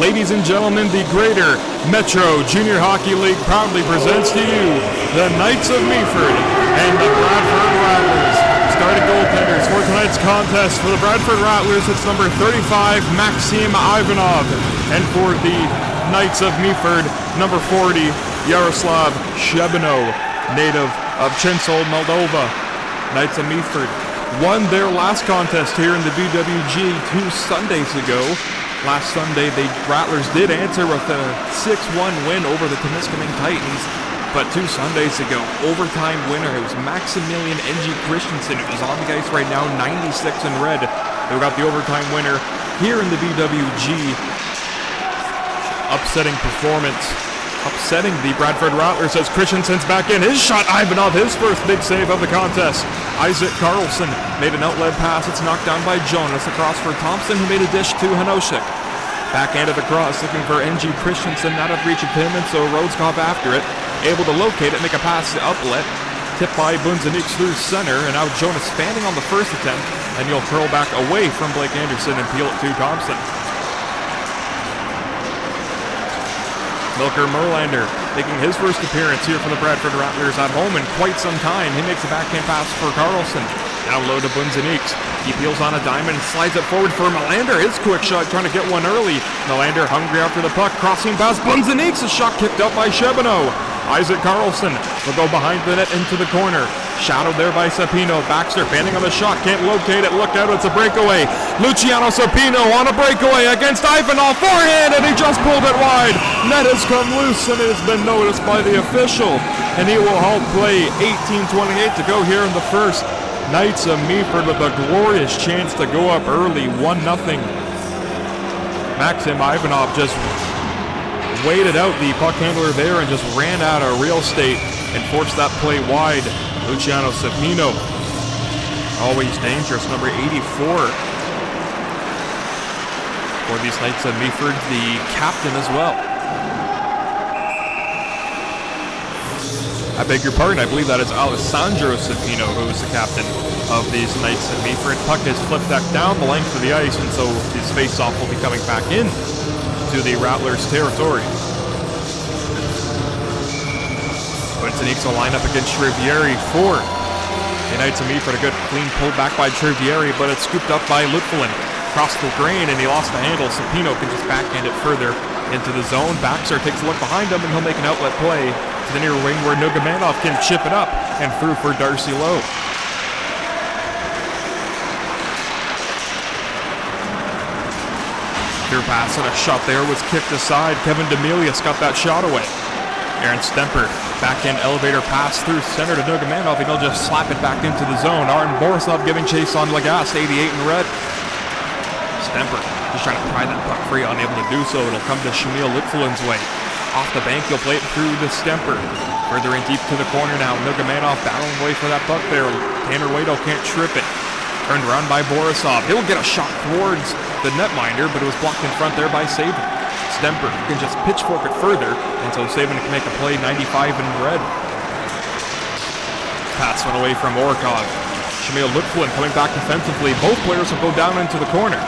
Ladies and gentlemen, the Greater Metro Junior Hockey League proudly presents to you the Knights of Meaford and the Bradford Rattlers. Starting goaltenders for tonight's contest for the Bradford Rattlers, it's number 35, Maxim Ivanov. And for the Knights of Meaford, number 40, Yaroslav Shebino, native of Chinsel, Moldova. Knights of Meaford won their last contest here in the BWG 2 Sundays ago. Last Sunday, the Rattlers did answer with a 6-1 win over the Temiskaming Titans, but 2 Sundays ago, overtime winner, it was Maximilian N.G. Christensen, who's on the ice right now, 96 in red, who got the overtime winner here in the BWG. Upsetting performance, upsetting the Bradford Rattlers as Christensen's back in. His shot, Ivanov, his first big save of the contest. Isaac Carlson made an outlet pass. It's knocked down by Jonas. Across for Thompson, who made a dish to Hanosik. Backhanded across, looking for N.G. Christensen, not out of reach of him, and so Rodeskov after it. Able to locate it, make a pass to outlet. Tipped by Bunzaniks through center, and now Jonas fanning on the first attempt, and he'll curl back away from Blake Anderson and peel it to Thompson. Milker Merlander making his first appearance here for the Bradford Rattlers at home in quite some time. He makes a backhand pass for Carlson. Now low to Bunzaniks. He peels on a diamond and slides it forward for Melander. His quick shot trying to get one early. Melander hungry after the puck. Crossing past Bunzaniks. A shot kicked out by Shebino. Isaac Carlson will go behind the net into the corner. Shadowed there by Sapino. Baxter fanning on the shot. Can't locate it. Look out. It's a breakaway. Luciano Sapino on a breakaway against Ivanov. Forehand, and he just pulled it wide. Net has come loose, and it has been noticed by the official. And he will halt play. 18:28 to go here in the first. Knights of Meaford with a glorious chance to go up early, 1-0. Maxim Ivanov just waited out the puck handler there and just ran out of real estate and forced that play wide. Luciano Sapino, always dangerous, number 84 for these Knights of Meaford, the captain as well. I beg your pardon, I believe that is Alessandro Sapino who is the captain of these Knights of Meaford. Puck is flipped back down the length of the ice, and so his face-off will be coming back in to the Rattlers' territory. Bunzaniks will line up against Trivieri for the Knights of Meaford. A good clean pull back by Trivieri, but it's scooped up by Lutfelin. Across the grain, and he lost the handle. Sapino can just backhand it further into the zone. Baxter takes a look behind him, and he'll make an outlet play to the near wing where Nugamanov can chip it up and through for Darcy Lowe. Through pass and a shot there was kicked aside. Kevin Demelius got that shot away. Aaron Stemper, backhand elevator pass through center to Nugamanov, and he'll just slap it back into the zone. Artem Borisov giving chase on Lagasse, 88 in red. Stemper just trying to pry that puck free, unable to do so. It'll come to Shamil Litfelin's way. Off the bank, he'll play it through to Stemper. Further in deep to the corner now. Nugamanov battling away for that puck there. Tanner Waito can't trip it. Turned around by Borisov. He'll get a shot towards the netminder, but it was blocked in front there by Saban. Stemper can just pitchfork it further, and so Saban can make a play, 95 in red. Pass went away from Orkov. Shamil Litfelin coming back defensively. Both players will go down into the corner.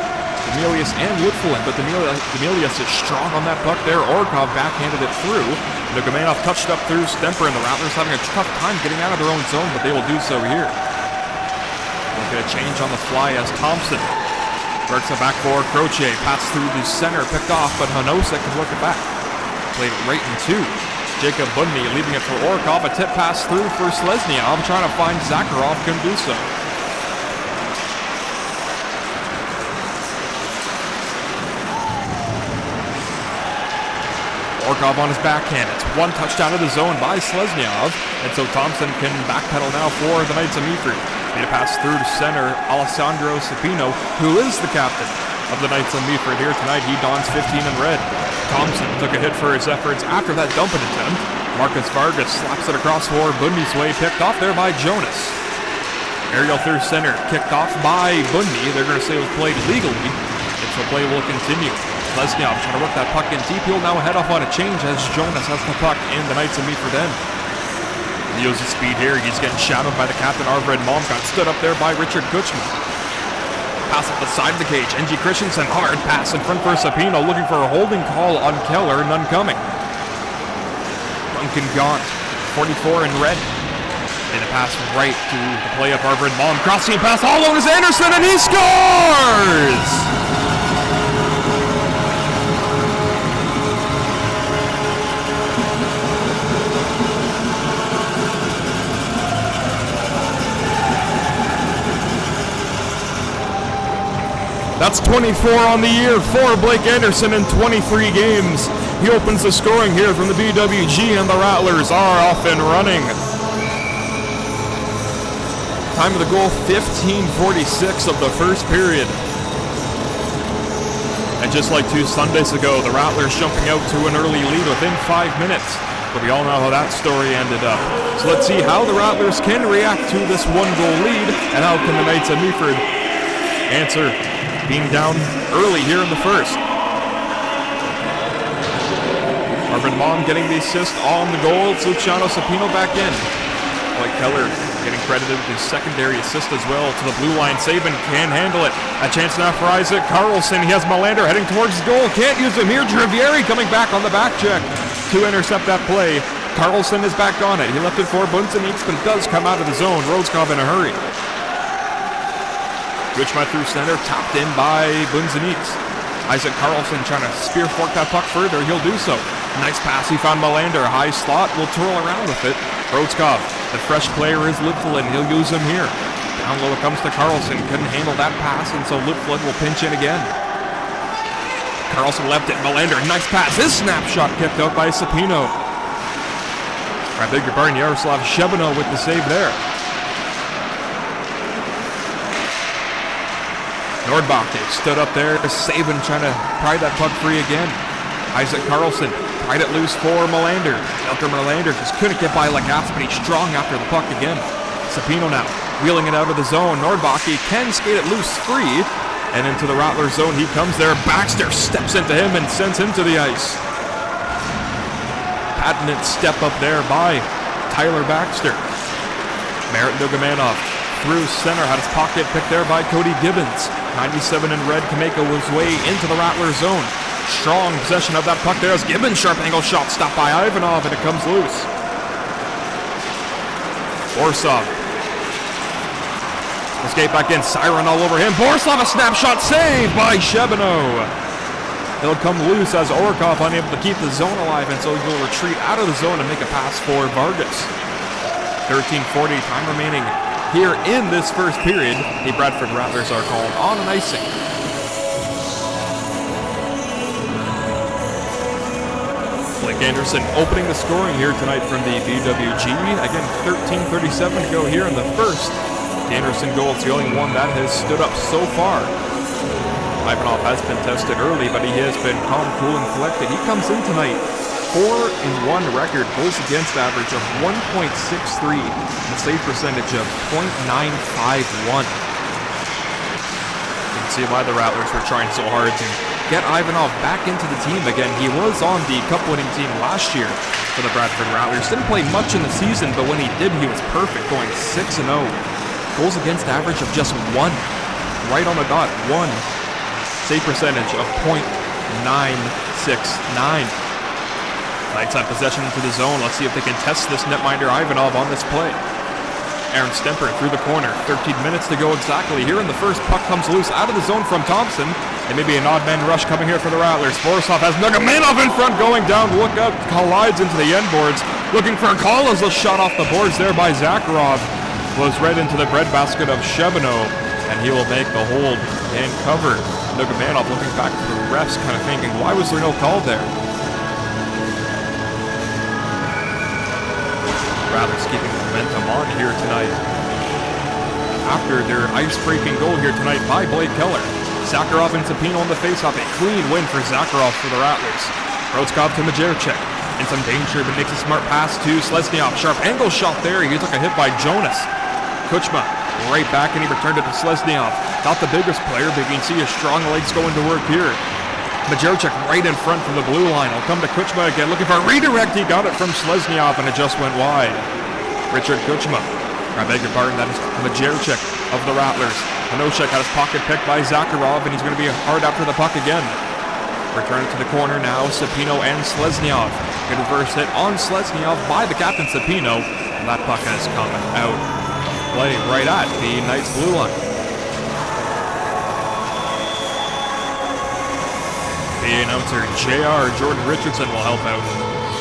Demelius and Woodfullen, but Demelius is strong on that puck there. Orkov backhanded it through. Nugamanov touched up through Stemper, and the Rattlers having a tough time getting out of their own zone, but they will do so here. We'll get a change on the fly as Thompson works it back for Croce. Pass through the center, picked off, but Hanosik can work it back. Played it right into Jacob Budney, leaving it for Orkov. A tip pass through for Slesnyov, trying to find Zakharov, couldn't do so. Orkov on his backhand. It's one touch down to the zone by Slesnyov, and so Thompson can backpedal now for the Knights of Meaford. Made a pass through to center, Alessandro Sapino, who is the captain of the Knights of Meaford here tonight. He dons 15 in red. Thompson took a hit for his efforts after that dumping attempt. Marcus Vargas slaps it across for Bundy's way, picked off there by Jonas. Aerial through center, kicked off by Bundy. They're going to say it was played legally, and so play will continue. Lesnyov trying to work that puck in deep. He'll now head off on a change as Jonas has the puck in the Knights of Meaford end. He uses speed here. He's getting shadowed by the captain, Arvid Malmgren. Stood up there by Richard Kutchman. Pass up the side of the cage. NG Christensen, hard pass in front for Sapino, looking for a holding call on Keller, none coming. Duncan Gaunt, 44 in red. And a pass right to the play of Harvard Malm. Crossing pass all over to Anderson, and he scores! That's 24 on the year for Blake Anderson in 23 games. He opens the scoring here from the BWG, and the Rattlers are off and running. Time of the goal, 15:46 of the first period. And just like 2 Sundays ago, the Rattlers jumping out to an early lead within 5 minutes. But we all know how that story ended up. So let's see how the Rattlers can react to this 1-goal lead, and how can the Knights of Meaford answer being down early here in the first. Marvin Malm getting the assist on the goal. It's Luciano Sapino back in. Blake Keller getting credited with his secondary assist as well to the blue line. Saban can't handle it. A chance now for Isaac Carlson. He has Melander heading towards the goal. Can't use him here. Drivieri coming back on the back check to intercept that play. Carlson is back on it. He left it for Bunsenix, but it does come out of the zone. Roscoff in a hurry. Richmond through center, tapped in by Bunsenix. Isaac Carlson trying to spear fork that puck further. He'll do so. Nice pass. He found Melander. High slot. Will twirl around with it. Roscoff, the fresh player, is Lipflin. He'll use him here. Down low it comes to Carlson. Couldn't handle that pass, and so Lipflin will pinch in again. Carlson left it. Melander, nice pass. His snapshot kept out by Sapino. I beg your pardon, Yaroslav Shebano with the save there. Nordbach stood up there, Saban trying to pry that puck free again. Isaac Carlson pried it loose for Melander. Elker Melander just couldn't get by Lagatz, but he's strong after the puck again. Sapino now wheeling it out of the zone. Nordbach can skate it loose free, and into the Rattler zone he comes there. Baxter steps into him and sends him to the ice. Patented step up there by Tyler Baxter. Merritt Nugamanov through center, had his pocket picked there by Cody Gibbons. 97 in red can make his way into the Rattler zone. Strong possession of that puck there as Gibbons' sharp angle shot stopped by Ivanov, and it comes loose. Borsov. Escape back in, siren all over him. Borsov, a snapshot save by Shebano. He'll come loose as Orkov unable to keep the zone alive, and so he'll retreat out of the zone and make a pass for Vargas. 13:40, time remaining here in this first period. The Bradford Rattlers are called on an icing. Blake Anderson opening the scoring here tonight from the BWG. Again, 13:37 to go here in the first. The Anderson goal, it's the only one that has stood up so far. Ivanov has been tested early, but he has been calm, cool, and collected. He comes in tonight 4-1 record, goals against average of 1.63, and a save percentage of .951. You can see why the Rattlers were trying so hard to get Ivanov back into the team again. He was on the cup-winning team last year for the Bradford Rattlers. Didn't play much in the season, but when he did, he was perfect, going 6-0. Goals against average of just 1. Right on the dot, 1. Save percentage of .969. Knights have possession into the zone. Let's see if they can test this netminder Ivanov on this play. Aaron Stemper through the corner. 13 minutes to go exactly. Here in the first, puck comes loose out of the zone from Thompson. And maybe an odd man rush coming here for the Rattlers. Borisov has Nugamanov in front going down. Look out, collides into the end boards. Looking for a call as a shot off the boards there by Zakharov. Blows right into the breadbasket of Shebano. And he will make the hold and cover. Nugamanov looking back to the refs, kind of thinking, why was there no call there? Rattlers keeping momentum on here tonight after their ice-breaking goal here tonight by Blake Keller. Zakharov and Sapino on the faceoff. A clean win for Zakharov for the Rattlers. Rotskov to Majerchek. In some danger, but makes a smart pass to Slesnyov. Sharp angle shot there. He took a hit by Jonas. Kuchma right back, and he returned it to Slesnyov. Not the biggest player, but you can see his strong legs going to work here. Majerchek right in front from the blue line. He'll come to Kuchma again, looking for a redirect. He got it from Slesnyov, and it just went wide. Richard Kuchma, I beg your pardon, that is Majerchek of the Rattlers. Hanoshek had his pocket picked by Zakharov, and he's going to be hard after the puck again. Return it to the corner now, Sapino and Slesnyov. Good reverse hit on Slesnyov by the captain, Sapino. And that puck has come out. Play right at the Knights blue line. The announcer, JR Jordan Richardson, will help out.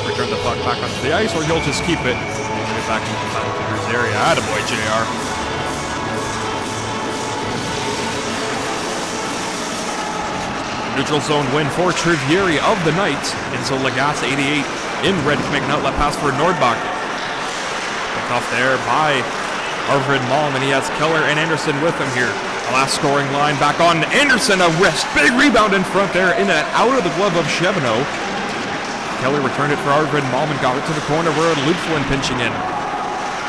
Return the puck back onto the ice, or he'll just keep it and get it back into the penalty area. Attaboy, JR. Neutral zone win for Trivieri of the Knights. And so Lagasse, 88, in red to make an outlet pass for Nordbach. Picked off there by Arvid Malm, and he has Keller and Anderson with him here. The last scoring line back on Anderson, a wrist. Big rebound in front there, in and out of the glove of Chevino. Keller returned it for Arvid Malm and got it to the corner where Ludflin pinching in.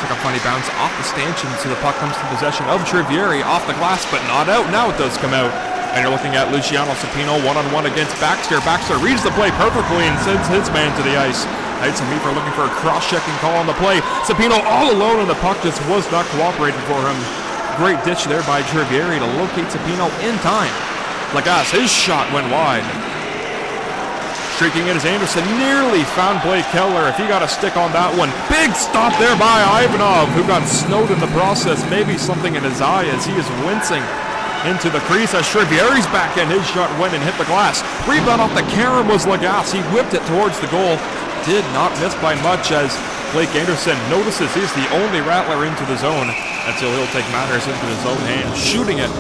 Took a funny bounce off the stanchion, so the puck comes to possession of Trivieri off the glass, but not out. Now it does come out. And you're looking at Luciano Sapino one-on-one against Baxter. Baxter reads the play perfectly and sends his man to the ice. Knights and Meaford looking for a cross-checking call on the play. Sapino all alone, and the puck just was not cooperating for him. Great ditch there by Trivieri to locate Sapino in time. Lagasse, his shot went wide. Streaking it as Anderson nearly found Blake Keller. If he got a stick on that one. Big stop there by Ivanov, who got snowed in the process. Maybe something in his eye as he is wincing into the crease as Trivieri's back in. His shot went and hit the glass. Rebound off the carom was Lagasse. He whipped it towards the goal. Did not miss by much as Blake Anderson notices he's the only Rattler into the zone until he'll take matters into his own hands, shooting it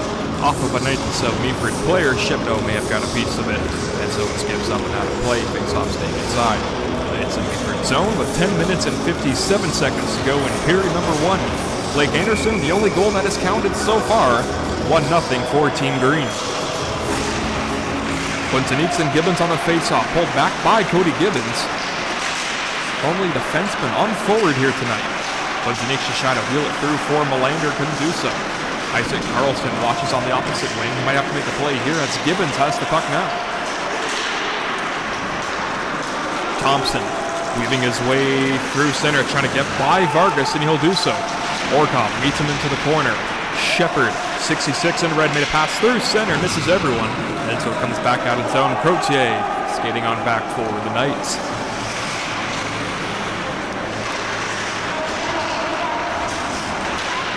off of a Knights of Meaford player. Shipno may have got a piece of it, and so it skips up and out of play. Face-off staying inside. Knights of Meaford zone with 10 minutes and 57 seconds to go in period number 1. Blake Anderson, the only goal that has counted so far. 1-0 for Team Green. Quintanix Gibbons on the face-off, pulled back by Cody Gibbons. Only defenseman on forward here tonight. Quintanix just tried to wheel it through for Melander, couldn't do so. Isaac Carlson watches on the opposite wing. He might have to make a play here as Gibbons has the puck now. Thompson weaving his way through center, trying to get by Vargas, and he'll do so. Orkov meets him into the corner. Shepard, 66 in red, made a pass through center, misses everyone, and so it comes back out of zone. Crotier skating on back for the Knights.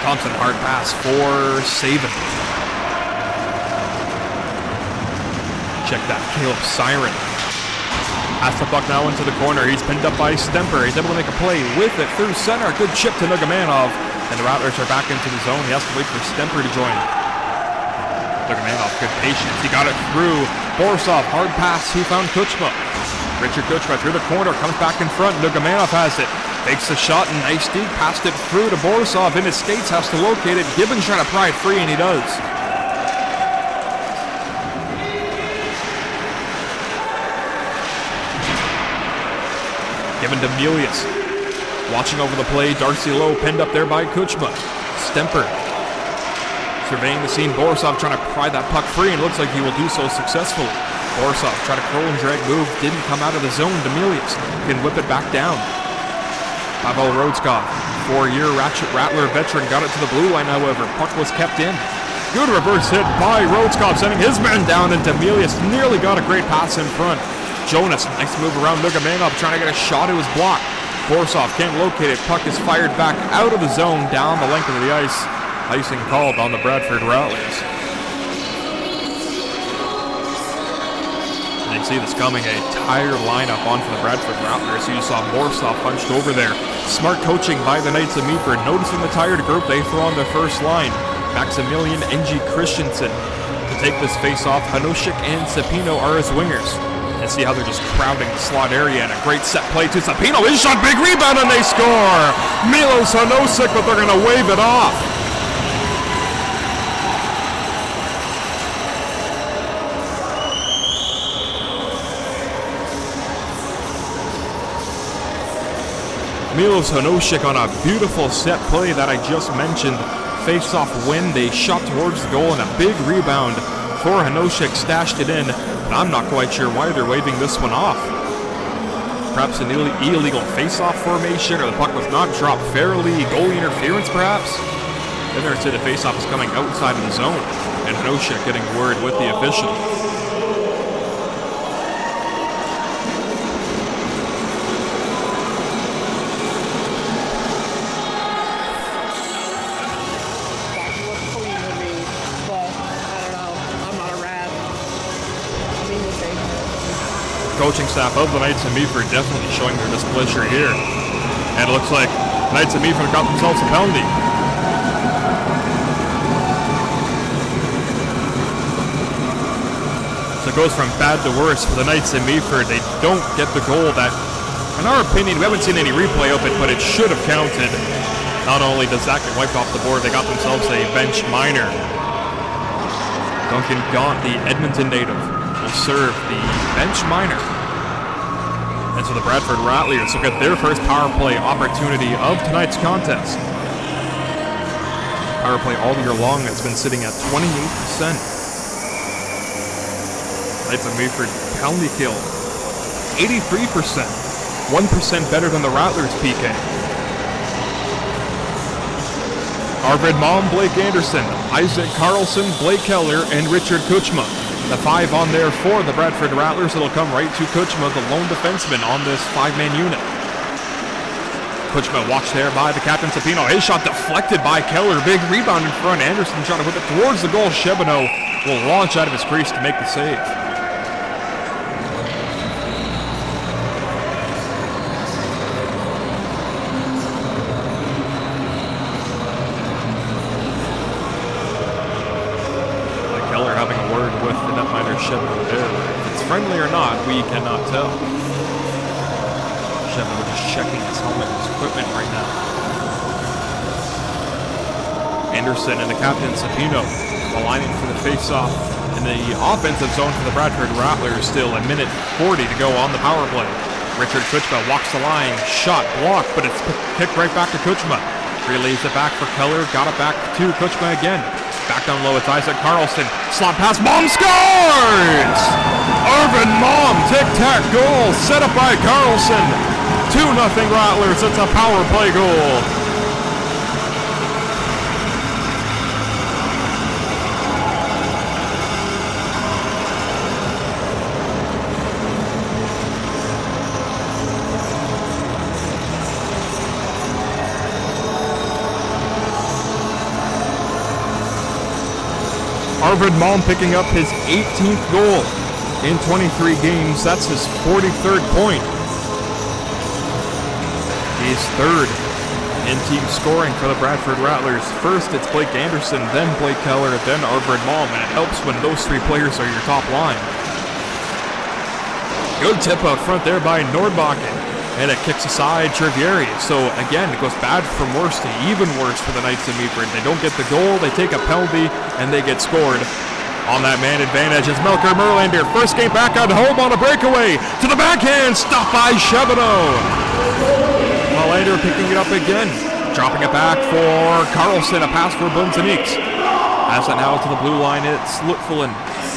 Thompson, hard pass for Saban. Check that, Caleb Siren. Has the puck now into the corner. He's pinned up by Stemper. He's able to make a play with it through center. Good chip to Nugamanov. And the Rattlers are back into the zone. He has to wait for Stemper to join. Nugamanov, good patience. He got it through. Borisov, hard pass. He found Kuchma. Richard Kuchma through the corner. Comes back in front. Nugamanov has it. Takes the shot and nice deep. Passed it through to Borisov. In his skates. Has to locate it. Gibbons trying to pry it free, and he does. Given to Milius. Watching over the play, Darcy Lowe pinned up there by Kuchma. Stemper surveying the scene. Borisov trying to pry that puck free, and looks like he will do so successfully. Borisov tried to curl and drag move, didn't come out of the zone. Demilius can whip it back down. Pavel Rodskov, 4-year Rattler veteran, got it to the blue line, however. Puck was kept in. Good reverse hit by Rodskov, sending his man down, and Demilius nearly got a great pass in front. Jonas, nice move around Nugamanov, trying to get a shot. It was blocked. Borisov can't locate it. Puck is fired back out of the zone, down the length of the ice. Icing called on the Bradford Rattlers. And you see this coming, a tired lineup on for the Bradford Rattlers. You saw Borisov punched over there. Smart coaching by the Knights of Meaford. Noticing the tired group, they throw on their first line. Maximilian Ng Christensen to take this face-off. Hanoshek and Sapino are his wingers. And see how they're just crowding the slot area, and a great set play to Sapino. His shot, big rebound, and they score! Milos Hanosik, but they're going to wave it off. Milos Hanosik on a beautiful set play that I just mentioned. Face-off win, they shot towards the goal, and a big rebound for Hanosik, stashed it in. But I'm not quite sure why they're waving this one off. Perhaps an illegal face-off formation, or the puck was not dropped fairly. Goalie interference, perhaps? Then they'd say the faceoff is coming outside of the zone, and Hanoshek getting word with the official. Coaching staff of the Knights of Meaford definitely showing their displeasure here. And it looks like Knights of Meaford got themselves a penalty. So it goes from bad to worse for the Knights of Meaford. They don't get the goal that, in our opinion, we haven't seen any replay of it, but it should have counted. Not only does that get wiped off the board, they got themselves a bench minor. Duncan Gaunt, the Edmonton native, will serve the bench minor. And so the Bradford Rattlers will get their first power play opportunity of tonight's contest. Power play all year long that's been sitting at 28%. Knights of Meaford penalty kill, 83%. 1% better than the Rattlers PK. Arvid Malm, Blake Anderson, Isaac Carlson, Blake Keller, and Richard Kuchma. The 5 on there for the Bradford Rattlers. It'll come right to Kuchma, the lone defenseman on this 5-man unit. Kuchma watched there by the captain Sapino. His shot deflected by Keller. Big rebound in front. Anderson trying to whip it towards the goal. Chebonneau will launch out of his crease to make the save. Chebonneau there. If it's friendly or not, we cannot tell. Chebonneau just checking his helmet and his equipment right now. Anderson and the captain Sapino aligning for the face-off in the offensive zone for the Bradford Rattlers. Still a minute 40 to go on the power play. Richard Kuchma walks the line, shot blocked, but it's kicked right back to Kuchma. Relays it back for Keller, got it back to Kuchma again. Back down low, it's Isaac Carlson. Slot pass, Malm scores! Arvid Malm, tic-tac goal, set up by Carlson. 2-0 Rattlers, it's a power play goal. Arvid Malm picking up his 18th goal in 23 games. That's his 43rd point. He's third in team scoring for the Bradford Rattlers. First, it's Blake Anderson, then Blake Keller, then Arvid Malm, and it helps when those 3 players are your top line. Good tip out front there by Nordbakken. And it kicks aside Trivieri. So again, it goes bad from worse to even worse for the Knights of Meaford. They don't get the goal, they take a penalty, and they get scored. On that man advantage, it's Melker Merlander. First game back at home on a breakaway. To the backhand, stopped by Chebonneau. Merlander picking it up again. Dropping it back for Carlson, a pass for Bunzeniks. Has it now to the blue line, it's Lutfulin.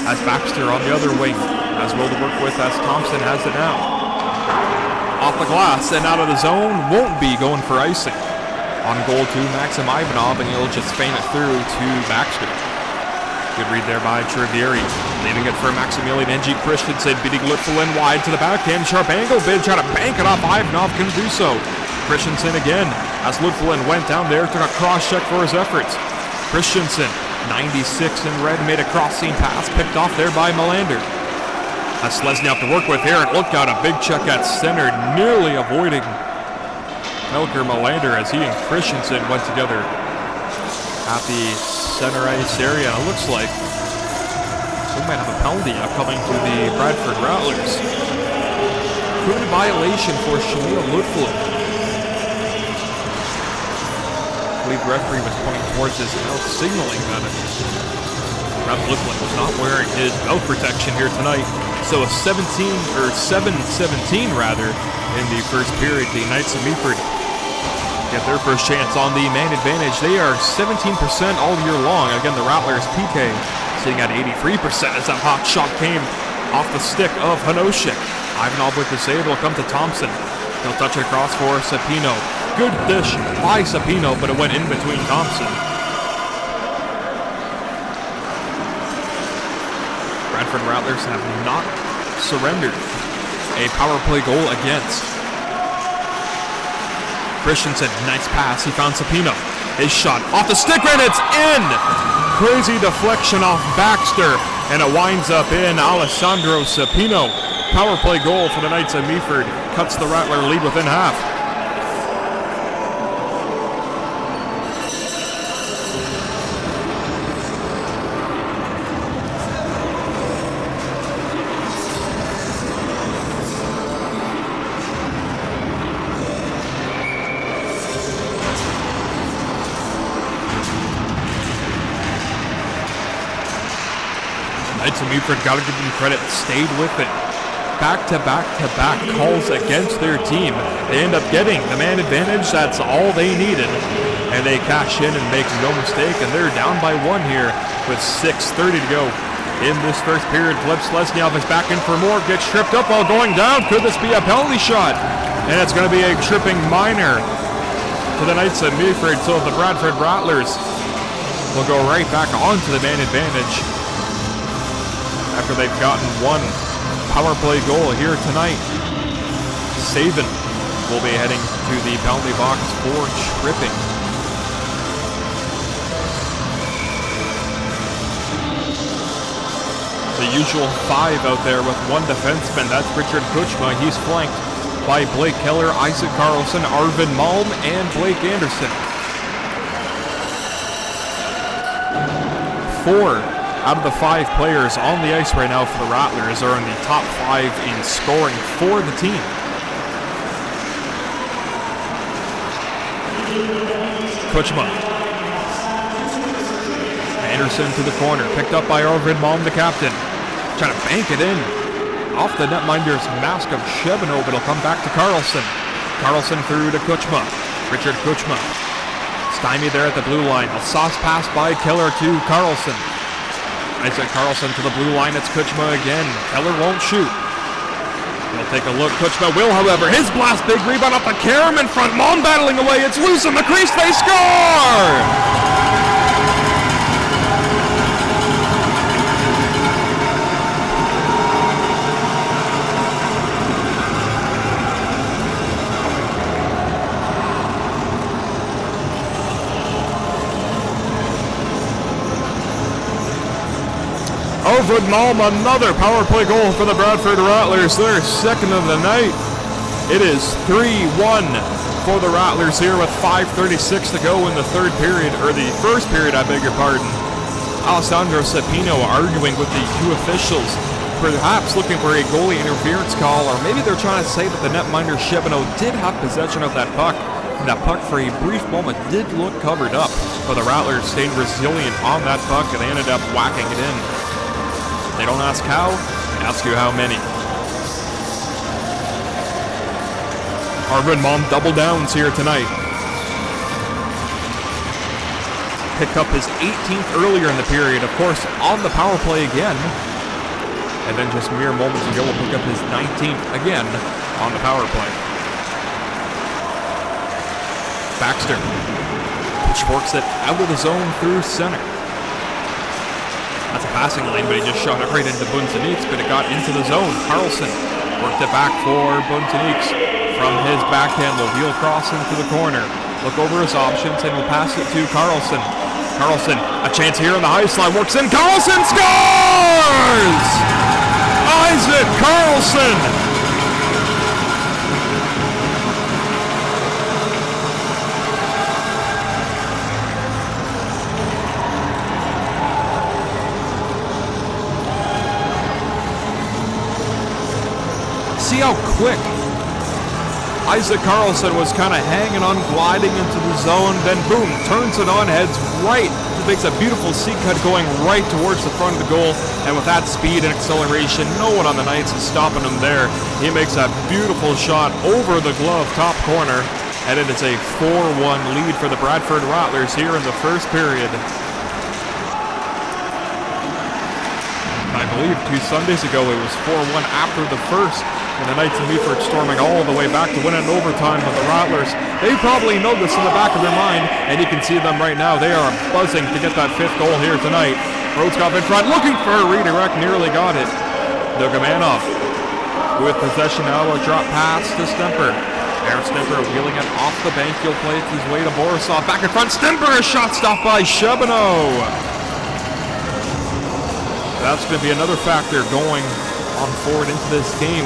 As Baxter on the other wing. As well to work with as Thompson has it now. Off the glass and out of the zone, won't be going for icing. On goal to Maxim Ivanov, and he'll just feint it through to Baxter. Good read there by Trivieri. Leaving it for Maximilian Ng Christensen, beating Lutfulin wide to the backhand. Sharp angle bid, trying to bank it off. Ivanov couldn't do so. Christensen again, as Lutfulin went down there, took a cross check for his efforts. Christensen, 96 in red, made a cross-seam pass, picked off there by Melander. That's Lesniak to work with here, and look out, a big check at center, nearly avoiding Melker Melander as he and Christensen went together at the center ice area. It looks like we might have a penalty coming to the Bradford Rattlers. Good violation for Shamil Lutfulin. I believe the referee was pointing towards his mouth, signaling that perhaps Lutfulin was not wearing his mouth protection here tonight. So a 7-17 rather in the first period. The Knights of Meaford get their first chance on the man advantage. They are 17% all year long. Again, the Rattlers PK sitting at 83% as that hot shot came off the stick of Hanoshek. Ivanov with the save. It'll come to Thompson. He'll touch it across for Sapino. Good dish by Sapino, but it went in between Thompson Bradford Rattlers have not surrendered. A power play goal against. Christensen, nice pass, he found Sapino. His shot off the stick and it's in! Crazy deflection off Baxter, and it winds up in Alessandro Sapino. Power play goal for the Knights of Meaford, cuts the Rattler lead within half. Knights of Meaford, gotta give them credit, stayed with it. Back-to-back calls against their team. They end up getting the man advantage, that's all they needed. And they cash in and make no mistake, and they're down by 1 here with 6:30 to go in this first period. Flips Lesniov is back in for more, gets tripped up while going down. Could this be a penalty shot? And it's going to be a tripping minor to the Knights of Meaford, so the Bradford Rattlers will go right back onto the man advantage after they've gotten 1 power play goal here tonight. Saban will be heading to the penalty box for tripping. The usual 5 out there with 1 defenseman. That's Richard Kuchma. He's flanked by Blake Keller, Isaac Carlson, Arvin Malm, and Blake Anderson. 4 out of the 5 players on the ice right now for the Rattlers are in the top 5 in scoring for the team. Kuchma. Anderson to the corner, picked up by Arvid Malm, the captain. Trying to bank it in. Off the netminder's mask of Shebano, but it'll come back to Carlson. Carlson through to Kuchma. Richard Kuchma. Stymied there at the blue line. A sauce pass by Keller to Carlson. Isaac Carlson to the blue line, it's Kuchma again. Keller won't shoot. He'll take a look, Kuchma will, however. His blast, big rebound off the Karam in front. Malm battling away, it's loose in the crease, they score! Alfred Malm, another power play goal for the Bradford Rattlers, their second of the night. It is 3-1 for the Rattlers here with 5:36 to go in the third period, or the first period, I beg your pardon. Alessandro Sapino arguing with the 2 officials, perhaps looking for a goalie interference call, or maybe they're trying to say that the netminder Shebano did have possession of that puck, and that puck for a brief moment did look covered up, but the Rattlers stayed resilient on that puck and they ended up whacking it in. They don't ask how, ask you how many. Arvin Malm double downs here tonight. Picked up his 18th earlier in the period, of course, on the power play again. And then just mere moments ago will pick up his 19th again on the power play. Baxter pitchforks it out of the zone through center. That's a passing lane, but he just shot it right into Bunzeniks, but it got into the zone. Carlson worked it back for Bunzeniks. From his backhand, will wheel cross into the corner. Look over his options and will pass it to Carlson. Carlson, a chance here on the high slide, works in. Carlson scores! Isaac Carlson! See how quick Isaac Carlson was kind of hanging on, gliding into the zone, then boom, turns it on, heads right, makes a beautiful C-cut going right towards the front of the goal, and with that speed and acceleration, no one on the Knights is stopping him there. He makes a beautiful shot over the glove, top corner, and it is a 4-1 lead for the Bradford Rattlers here in the first period. I believe 2 Sundays ago it was 4-1 after the first, and the Knights of Meaford storming all the way back to win in overtime. But the Rattlers, they probably know this in the back of their mind, and you can see them right now. They are buzzing to get that 5th goal here tonight. Rodskov in front, looking for a redirect, nearly got it. Dogamanov with possession now, a drop pass to Stemper. Aaron Stemper wheeling it off the bank, he'll play it his way to Borisov. Back in front, Stemper, a shot stopped by Shebano. That's going to be another factor going on forward into this game.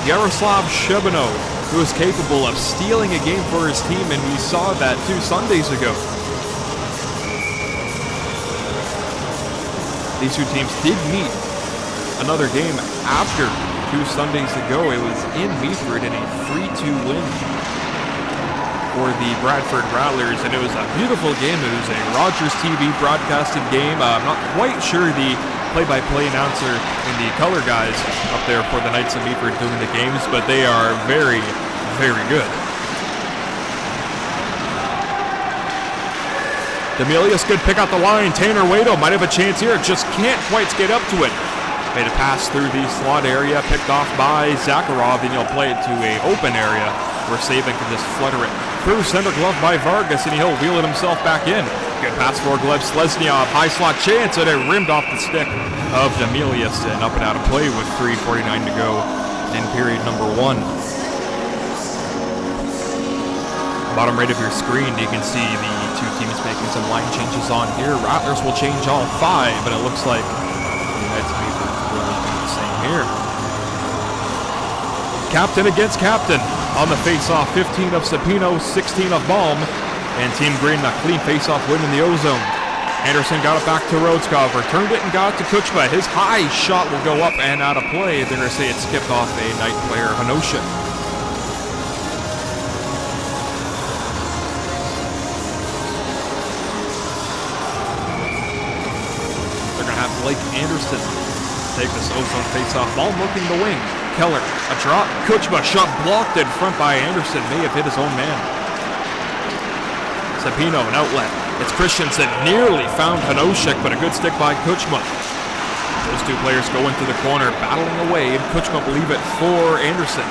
Yaroslav Shebano, who is capable of stealing a game for his team, and we saw that 2 Sundays ago. These two teams did meet another game after 2 Sundays ago. It was in Meaford in a 3-2 win for the Bradford Rattlers, and it was a beautiful game. It was a Rogers TV broadcasted game. I'm not quite sure the play-by-play announcer and the color guys up there for the Knights of Meaford doing the games, but they are very, very good. Demelius could pick out the line. Tanner Wado might have a chance here, just can't quite get up to it. Made a pass through the slot area, picked off by Zakharov, and he'll play it to a open area where Saban can just flutter it through center glove by Vargas, and he'll wheel it himself back in. Good pass for Gleb Slesnyov, high slot chance, and it rimmed off the stick of Demelius, and up and out of play with 3:49 to go in period number 1. Bottom right of your screen, you can see the two teams making some line changes on here. Rattlers will change all 5, and it looks like the Knights of Meaford will do the same here. Captain against captain on the face-off, 15 of Sapino, 16 of Baum, and Team Green a clean face-off win in the O-zone. Anderson got it back to Rodskov, returned it and got it to Kuchma. His high shot will go up and out of play. They're going to say it skipped off a Knight player, Hanosha. Blake Anderson take this O-zone face-off. Ball looking the wing. Keller, a drop. Kuchma shot blocked in front by Anderson. May have hit his own man. Sapino, an outlet. It's Christensen. Nearly found Hanoshek, but a good stick by Kuchma. Those two players go into the corner, battling away, and Kuchma will leave it for Anderson.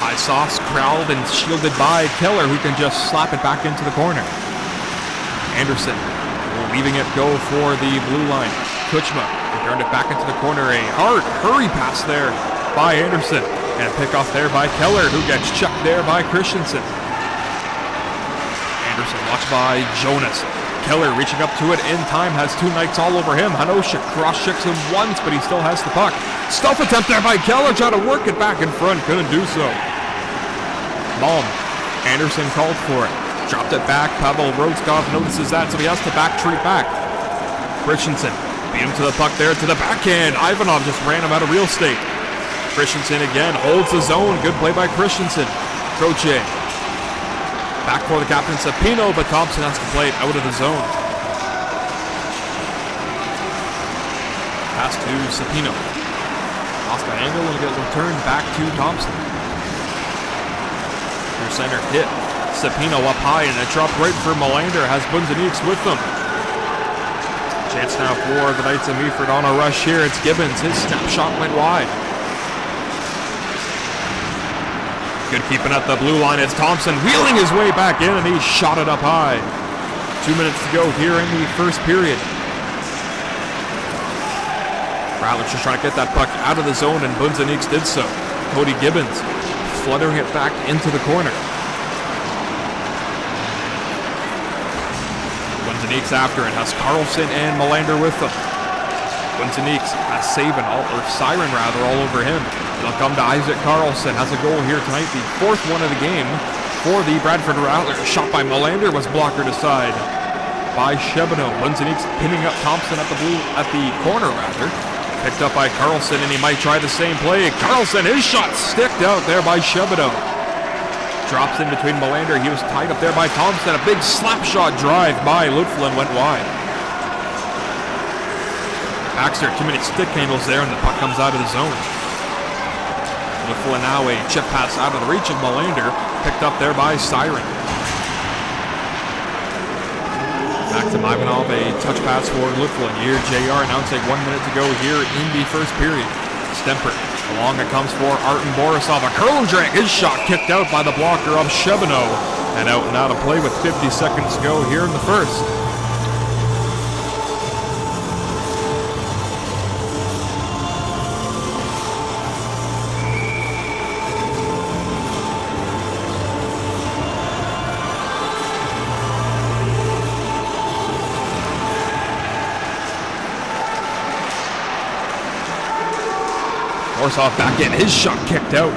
High sauce, crowded and shielded by Keller, who can just slap it back into the corner. Anderson leaving it go for the blue line. Kuchma returned it back into the corner. A hard hurry pass there by Anderson. And a pick off there by Keller, who gets chucked there by Christensen. Anderson watched by Jonas. Keller reaching up to it in time, has 2 Knights all over him. Hanosha cross-checks him once, but he still has the puck. Stuff attempt there by Keller, trying to work it back in front, couldn't do so. Baum. Anderson called for it. Dropped it back. Pavel Rodskov notices that, so he has to back-treat back. Christensen beat him to the puck there to the backhand. Ivanov just ran him out of real estate. Christensen again holds the zone. Good play by Christensen. Croce. Back for the captain Sapino, but Thompson has to play it out of the zone. Pass to Sapino. Lost an angle and it gets returned back to Thompson. Your center hit. Sapino up high and a drop right for Melander. Has Bunzaniks with them. Chance now for the Knights of Meaford on a rush here. It's Gibbons. His snapshot went wide. Good keeping at the blue line. It's Thompson wheeling his way back in, and he shot it up high. 2 minutes to go here in the first period. Rattlers just trying to get that puck out of the zone, and Bunzaniks did so. Cody Gibbons fluttering it back into the corner. Bunzaniks after it, has Carlson and Melander with them. Bunzaniks has Siren all over him. It'll come to Isaac Carlson, has a goal here tonight, the 4th one of the game for the Bradford Rattlers. Shot by Melander was blockered aside by Shebano. Bunzaniks pinning up Thompson at the corner rather. Picked up by Carlson, and he might try the same play. Carlson, his shot sticked out there by Shebano. Drops in between Melander. He was tied up there by Thompson. A big slap shot drive by Lutflin went wide. Baxter, too many stick handles there, and the puck comes out of the zone. Lutflin now a chip pass out of the reach of Melander. Picked up there by Siren. Back to Ivanov, a touch pass for Lutflin. Here JR announcing 1 minute to go here in the first period. Stemper. Along it comes for Artem Borisov. A curl and drag. His shot kicked out by the blocker of Shebano. And out of play with 50 seconds to go here in the first. Borsov back in, his shot kicked out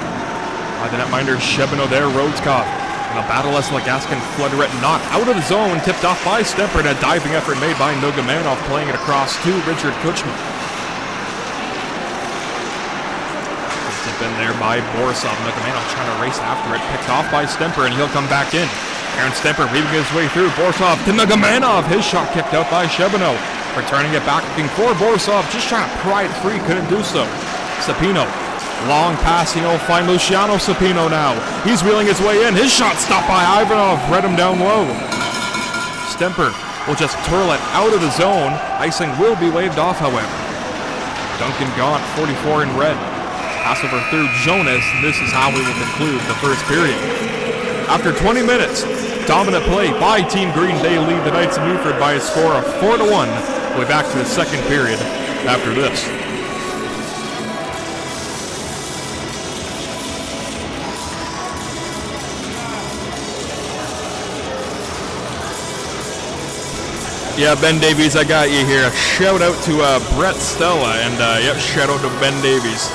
by the netminder Shebino there, Rhodeskov. And a battle as Legaskin Flutterette knocked out of the zone, tipped off by Stemper, and a diving effort made by Nogamanov, playing it across to Richard Kuchma. Tip in there by Borisov. Nogamanov trying to race after it, picked off by Stemper, and he'll come back in. Aaron Stemper weaving his way through. Borisov to Nogamanov, his shot kicked out by Shebino. Returning it back, looking for Borisov, just trying to pry it free, couldn't do so. Sapino. Long pass, he'll find Luciano Sapino now. He's wheeling his way in. His shot stopped by Ivanov. Read him down low. Stemper will just twirl it out of the zone. Icing will be waved off, however. Duncan Gaunt, 44 in red. Pass over through Jonas. This is how we will conclude the first period. After 20 minutes, dominant play by Team Green. They lead the Knights of Meaford by a score of 4-1. We'll be back to the second period after this. Yeah, Ben Davies, I got you here. Shout out to Brett Stella, and yep, shout out to Ben Davies.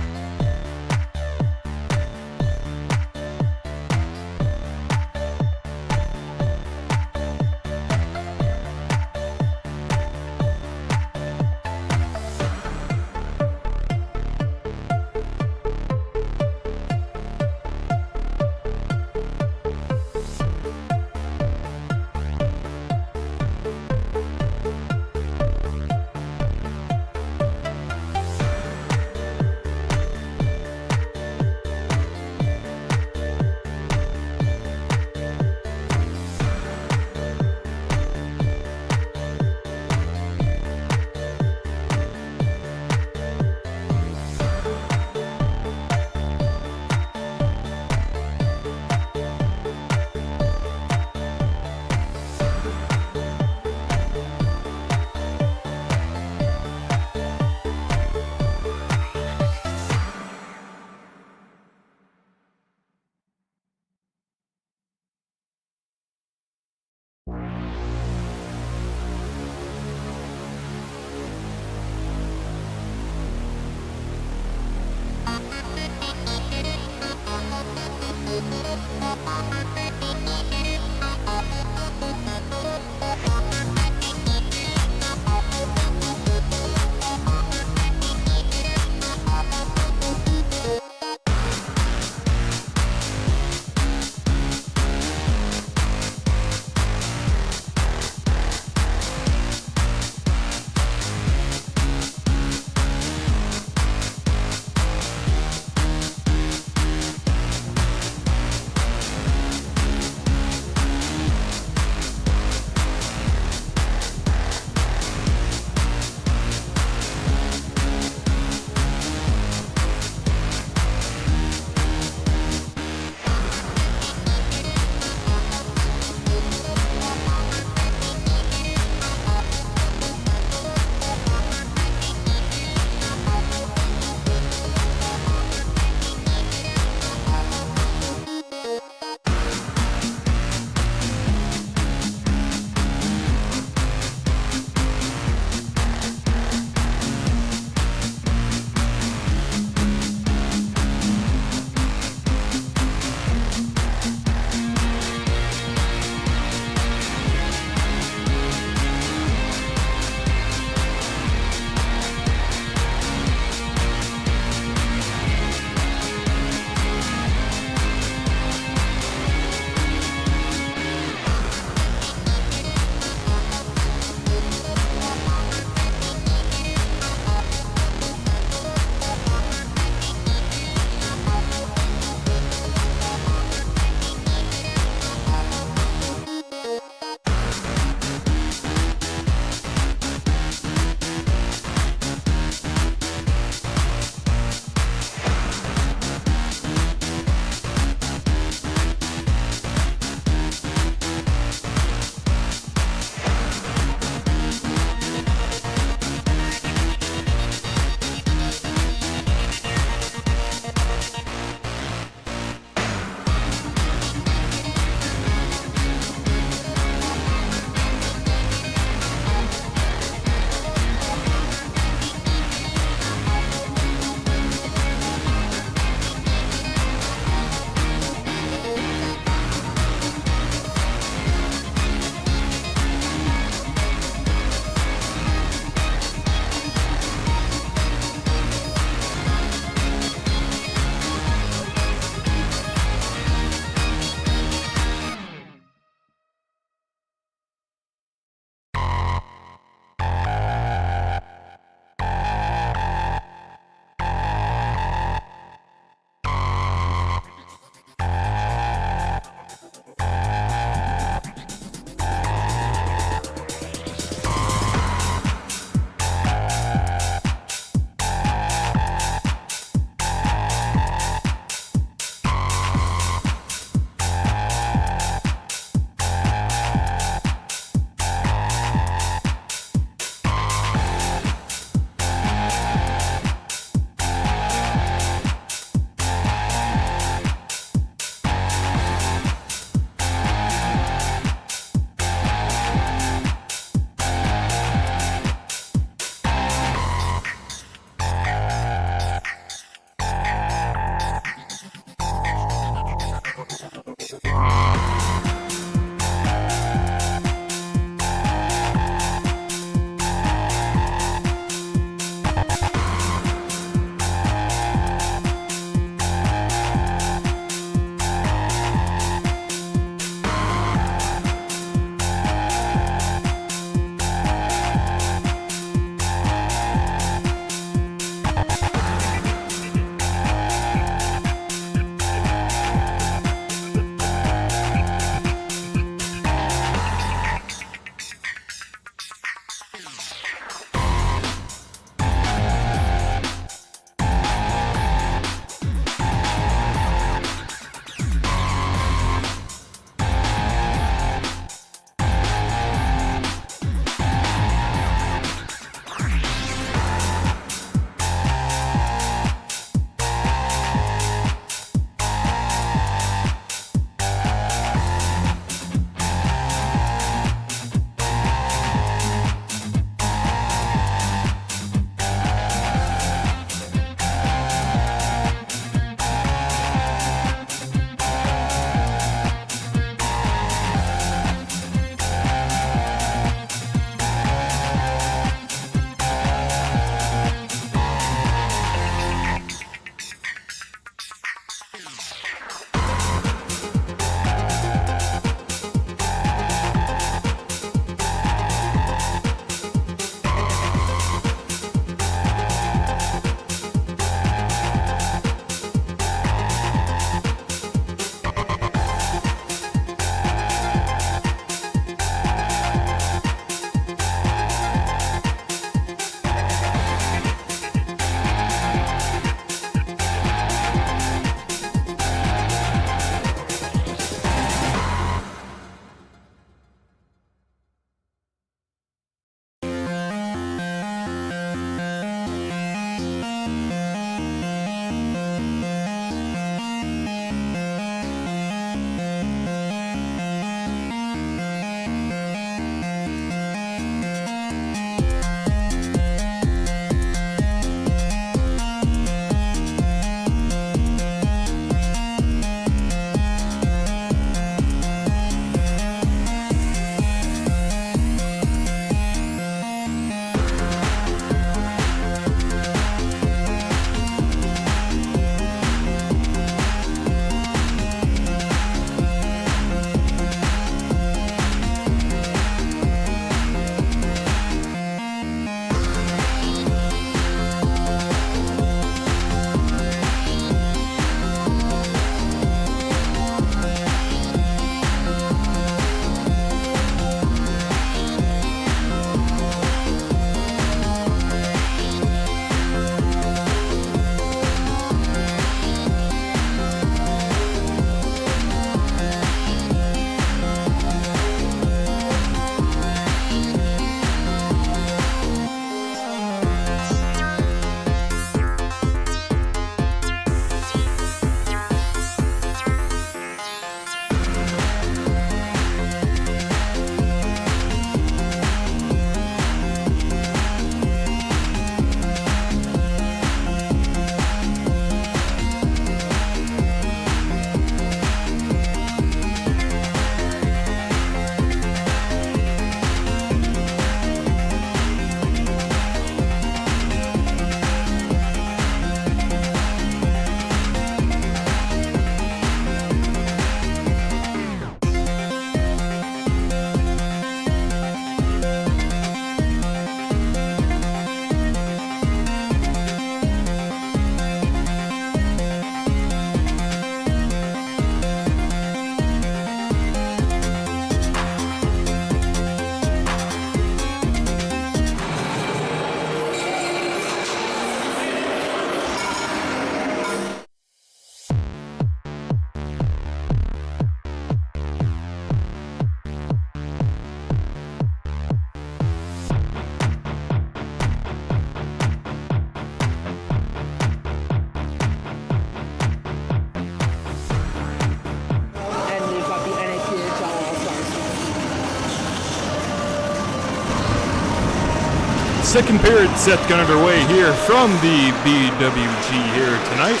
Second period set got underway here from the BWG here tonight.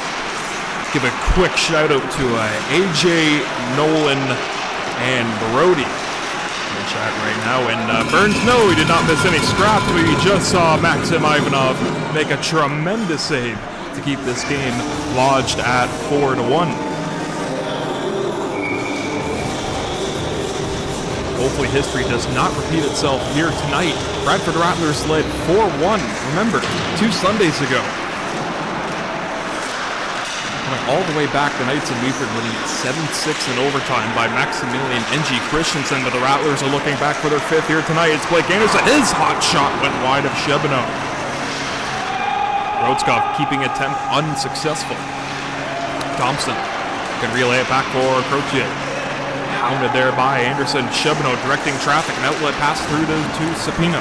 Give a quick shout out to AJ, Nolan, and Brody in the chat right now. And Burns, no, he did not miss any scraps. We just saw Maxim Ivanov make a tremendous save to keep this game lodged at 4-1. Hopefully history does not repeat itself here tonight. Bradford Rattlers led 4-1, remember, 2 Sundays ago. Coming all the way back, the Knights of Meaford winning 7-6 in overtime by Maximilian N.G. Christensen, but the Rattlers are looking back for their 5th here tonight. It's Blake Anderson. His hot shot went wide of Shebino. Rodskov keeping attempt unsuccessful. Thompson can relay it back for Croce. Hounded there by Anderson. Shebino directing traffic. An outlet pass through to Sapino.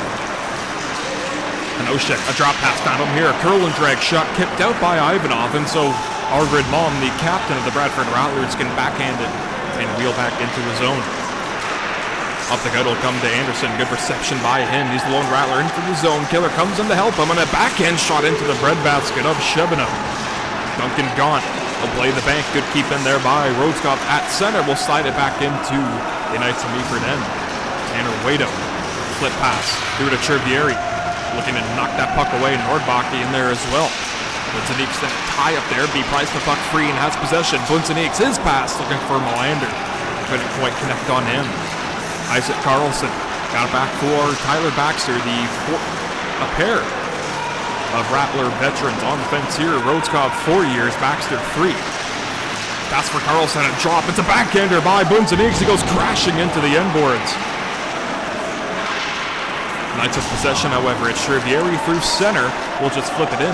Anoshek, a drop pass found him here. A curl and drag shot kicked out by Ivanov. And so Argrid Malm, the captain of the Bradford Rattlers, can backhand it and wheel back into his zone. Up the gut will come to Anderson. Good reception by him. He's the lone Rattler into the zone. Killer comes in to help him. And a backhand shot into the breadbasket of Shebino. Duncan Gaunt will play the bank. Good keep in there by Rodskov at center. Will slide it back into the Knights of Meaford end. Tanner Wado. Flip pass through to Chervieri. Looking to knock that puck away. Nordbaki in there as well. Bunzeniks then tie up there. B. Price the puck free and has possession. Bunzeniks, his pass looking for Melander. Couldn't quite connect on him. Isaac Carlson got it back for Tyler Baxter. A pair of Rattler veterans on the fence here. Rodskov 4 years, Baxter 3. Pass for Carlson, a drop. It's a backhander by Bunzeniks. He goes crashing into the end boards. Knights of possession, however. It's Chervieri through center. We'll just flip it in.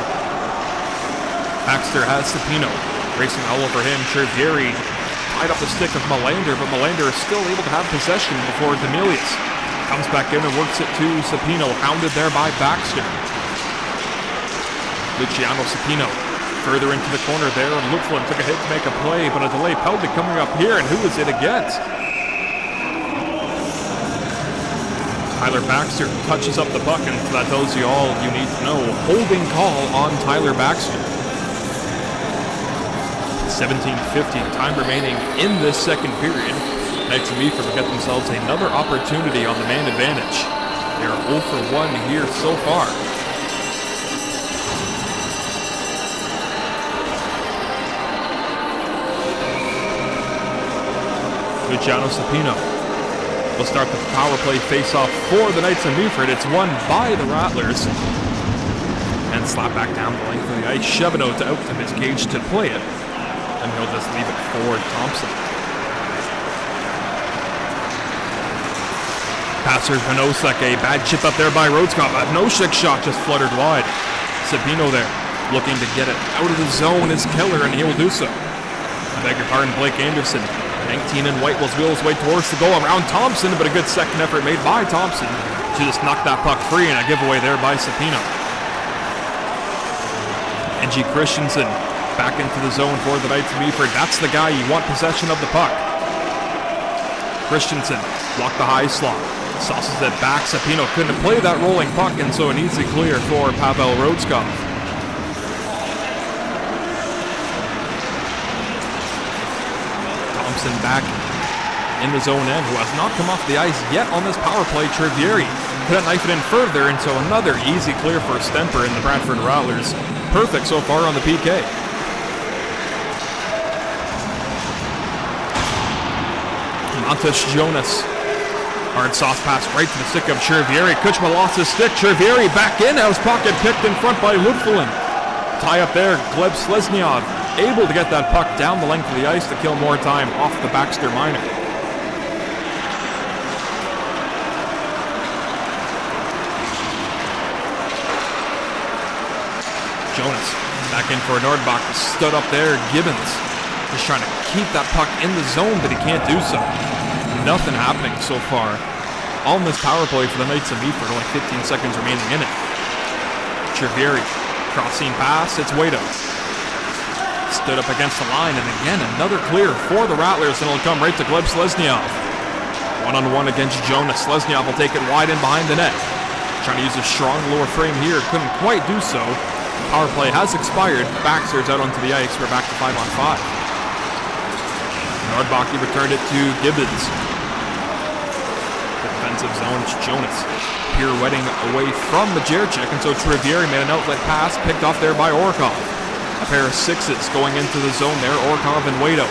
Baxter has Sapino racing all over him. Chervieri tied up the stick of Melander, but Melander is still able to have possession before Demilius comes back in and works it to Sapino. Hounded there by Baxter. Luciano Sapino further into the corner there, and Luflin took a hit to make a play, but a delay penalty coming up here, and who is it against? Tyler Baxter touches up the puck, and that tells you all you need to know. Holding call on Tyler Baxter. 17:50 time remaining in this second period. Knights of Meaford will get themselves another opportunity on the man advantage. They are 0 for 1 here so far. Luciano Sapino will start the power play face-off for the Knights of Meaford. It's won by the Rattlers. And slap back down the length of the ice. Shebino to out to his cage to play it. And he'll just leave it for Thompson. Passer Vanosek, a bad chip up there by Rodskov. A no-shake shot just fluttered wide. Sapino there, looking to get it out of the zone is Keller, and he will do so. I beg your pardon, Blake Anderson. 19 in white will wheel his way towards the goal around Thompson, but a good second effort made by Thompson to just knock that puck free, and a giveaway there by Sapino. N.G. Christensen back into the zone for the Knights of Meaford. That's the guy you want possession of the puck. Christensen blocked the high slot. Sauces it back. Sapino couldn't play that rolling puck, and so an easy clear for Pavel Rodskov. Thompson back in the zone end, who has not come off the ice yet on this power play. Chervieri couldn't knife it in further, and so another easy clear for Stemper in the Bradford Rattlers. Perfect so far on the PK. Montes Jonas. Hard sauce pass right to the stick of Chervieri. Kuchma lost his stick. Chervieri back in. House pocket picked in front by Ludfilin. Tie up there. Gleb Slesnyov able to get that puck down the length of the ice to kill more time off the Baxter minor. Jonas back in for Nordbach. Stood up there. Gibbons is trying to keep that puck in the zone, but he can't do so. Nothing happening so far on this power play for the Knights of Meaford. Only 15 seconds remaining in it. Chervieri, crossing pass. It's Wado. Stood up against the line, and again another clear for the Rattlers, and it'll come right to Gleb Slesnyov. One-on-one against Jonas. Slesnyov will take it wide in behind the net. Trying to use a strong lower frame here, couldn't quite do so. Power play has expired. Baxter's out onto the ice. We're back to 5-on-5. Nordbach returned it to Gibbons. Defensive zone, it's Jonas. Pirouetting away from Majerchik, and so Trivieri made an outlet pass, picked off there by Orkov. A pair of sixes going into the zone there, Orkov and Waito.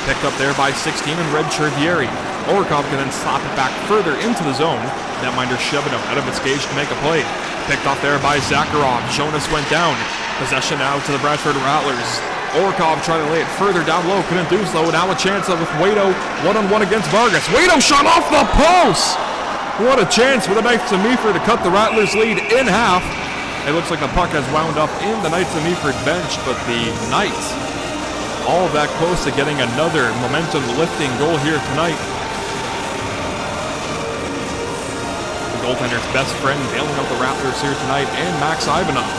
Picked up there by 16 and Red Trivieri. Orkov can then slap it back further into the zone. Netminder Shevino out of its cage to make a play. Picked off there by Zakharov. Jonas went down. Possession now to the Bradford Rattlers. Orkov trying to lay it further down low, couldn't do so. Now a chance with Waito one-on-one against Vargas. Waito shot off the post! What a chance for the Knights of Meaford to cut the Rattlers lead in half. It looks like the puck has wound up in the Knights of Meaford bench, but the Knights all that close to getting another momentum-lifting goal here tonight. The goaltender's best friend bailing out the Rattlers here tonight, and Max Ivanov.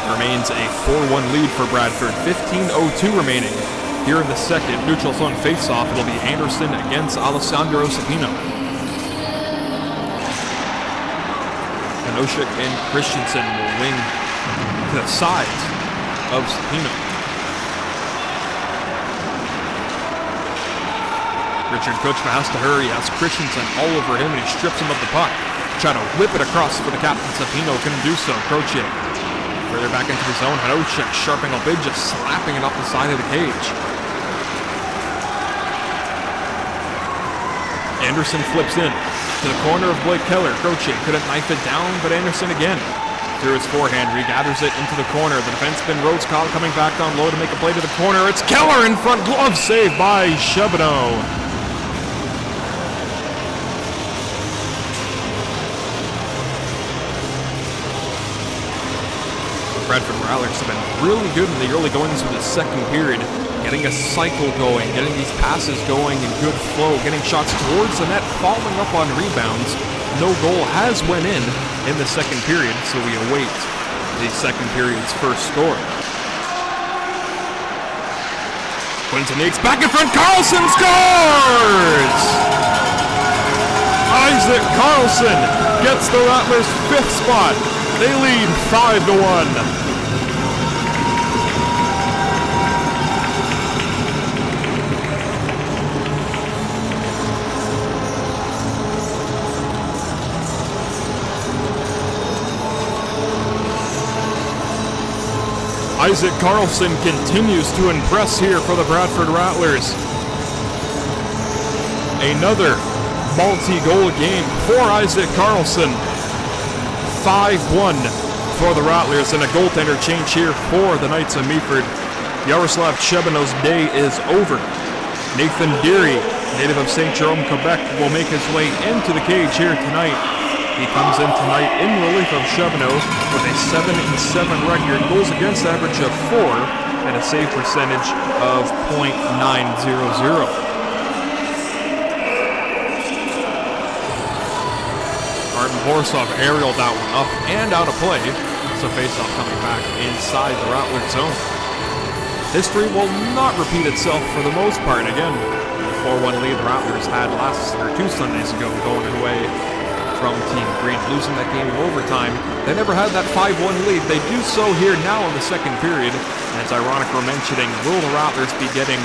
Remains a 4-1 lead for Bradford. 15:02 remaining here in the second. Neutral zone face-off. It'll be Anderson against Alessandro Sapino. Kanoshik and Christensen will wing to the sides of Sapino. Richard Kuchma has to hurry, has Christensen all over him, and he strips him of the puck. Try to whip it across for the captain. Sapino couldn't do so. Croce further back into the zone. Kanoshik sharpening a bid, just slapping it off the side of the cage. Anderson flips in to the corner of Blake Keller. Croce couldn't knife it down, but Anderson again through his forehand regathers it into the corner. The defenseman Rhodes-Cobb coming back down low to make a play to the corner. It's Keller in front, glove save by Chebino. Bradford Rattlers have been really good in the early goings of the second period, getting a cycle going, getting these passes going in good flow, getting shots towards the net, following up on rebounds. No goal has went in the second period, so we await the second period's first score. Quinton Eakes back in front, Carlson scores! Isaac Carlson gets the Rattlers' 5th spot. They lead 5-1. Isaac Carlson continues to impress here for the Bradford Rattlers. Another multi-goal game for Isaac Carlson. 5-1 for the Rattlers, and a goaltender change here for the Knights of Meaford. Yaroslav Chebino's day is over. Nathan Deary, native of St. Jerome, Quebec, will make his way into the cage here tonight. He comes in tonight in relief of Chebino with a 7-7 record, goals against average of 4, and a save percentage of .900. Artem Borsov aerialed that one up and out of play, so faceoff coming back inside the Rattler zone. History will not repeat itself for the most part. Again, the 4-1 lead the Rattlers had two Sundays ago, going away from Team Green, losing that game in overtime. They never had that 5-1 lead. They do so here now in the second period. And it's ironic we're mentioning, will the Rattlers be getting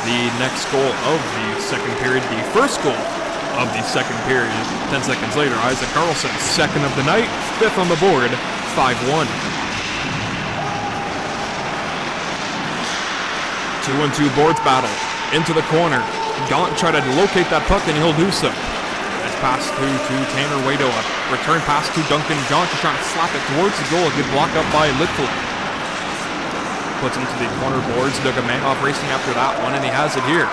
the next goal of the second period, the first goal of the second period? 10 seconds later, Isaac Carlson, 2nd of the night, 5th on the board, 5-1. 2-on-2 boards battle, into the corner. Gaunt tried to locate that puck, and he'll do so. Pass through to Tanner Waito. A return pass to Duncan Gaunt, just trying to slap it towards the goal. A good block up by Little. Puts him to the corner boards. Doug Manoff racing after that one, and he has it here.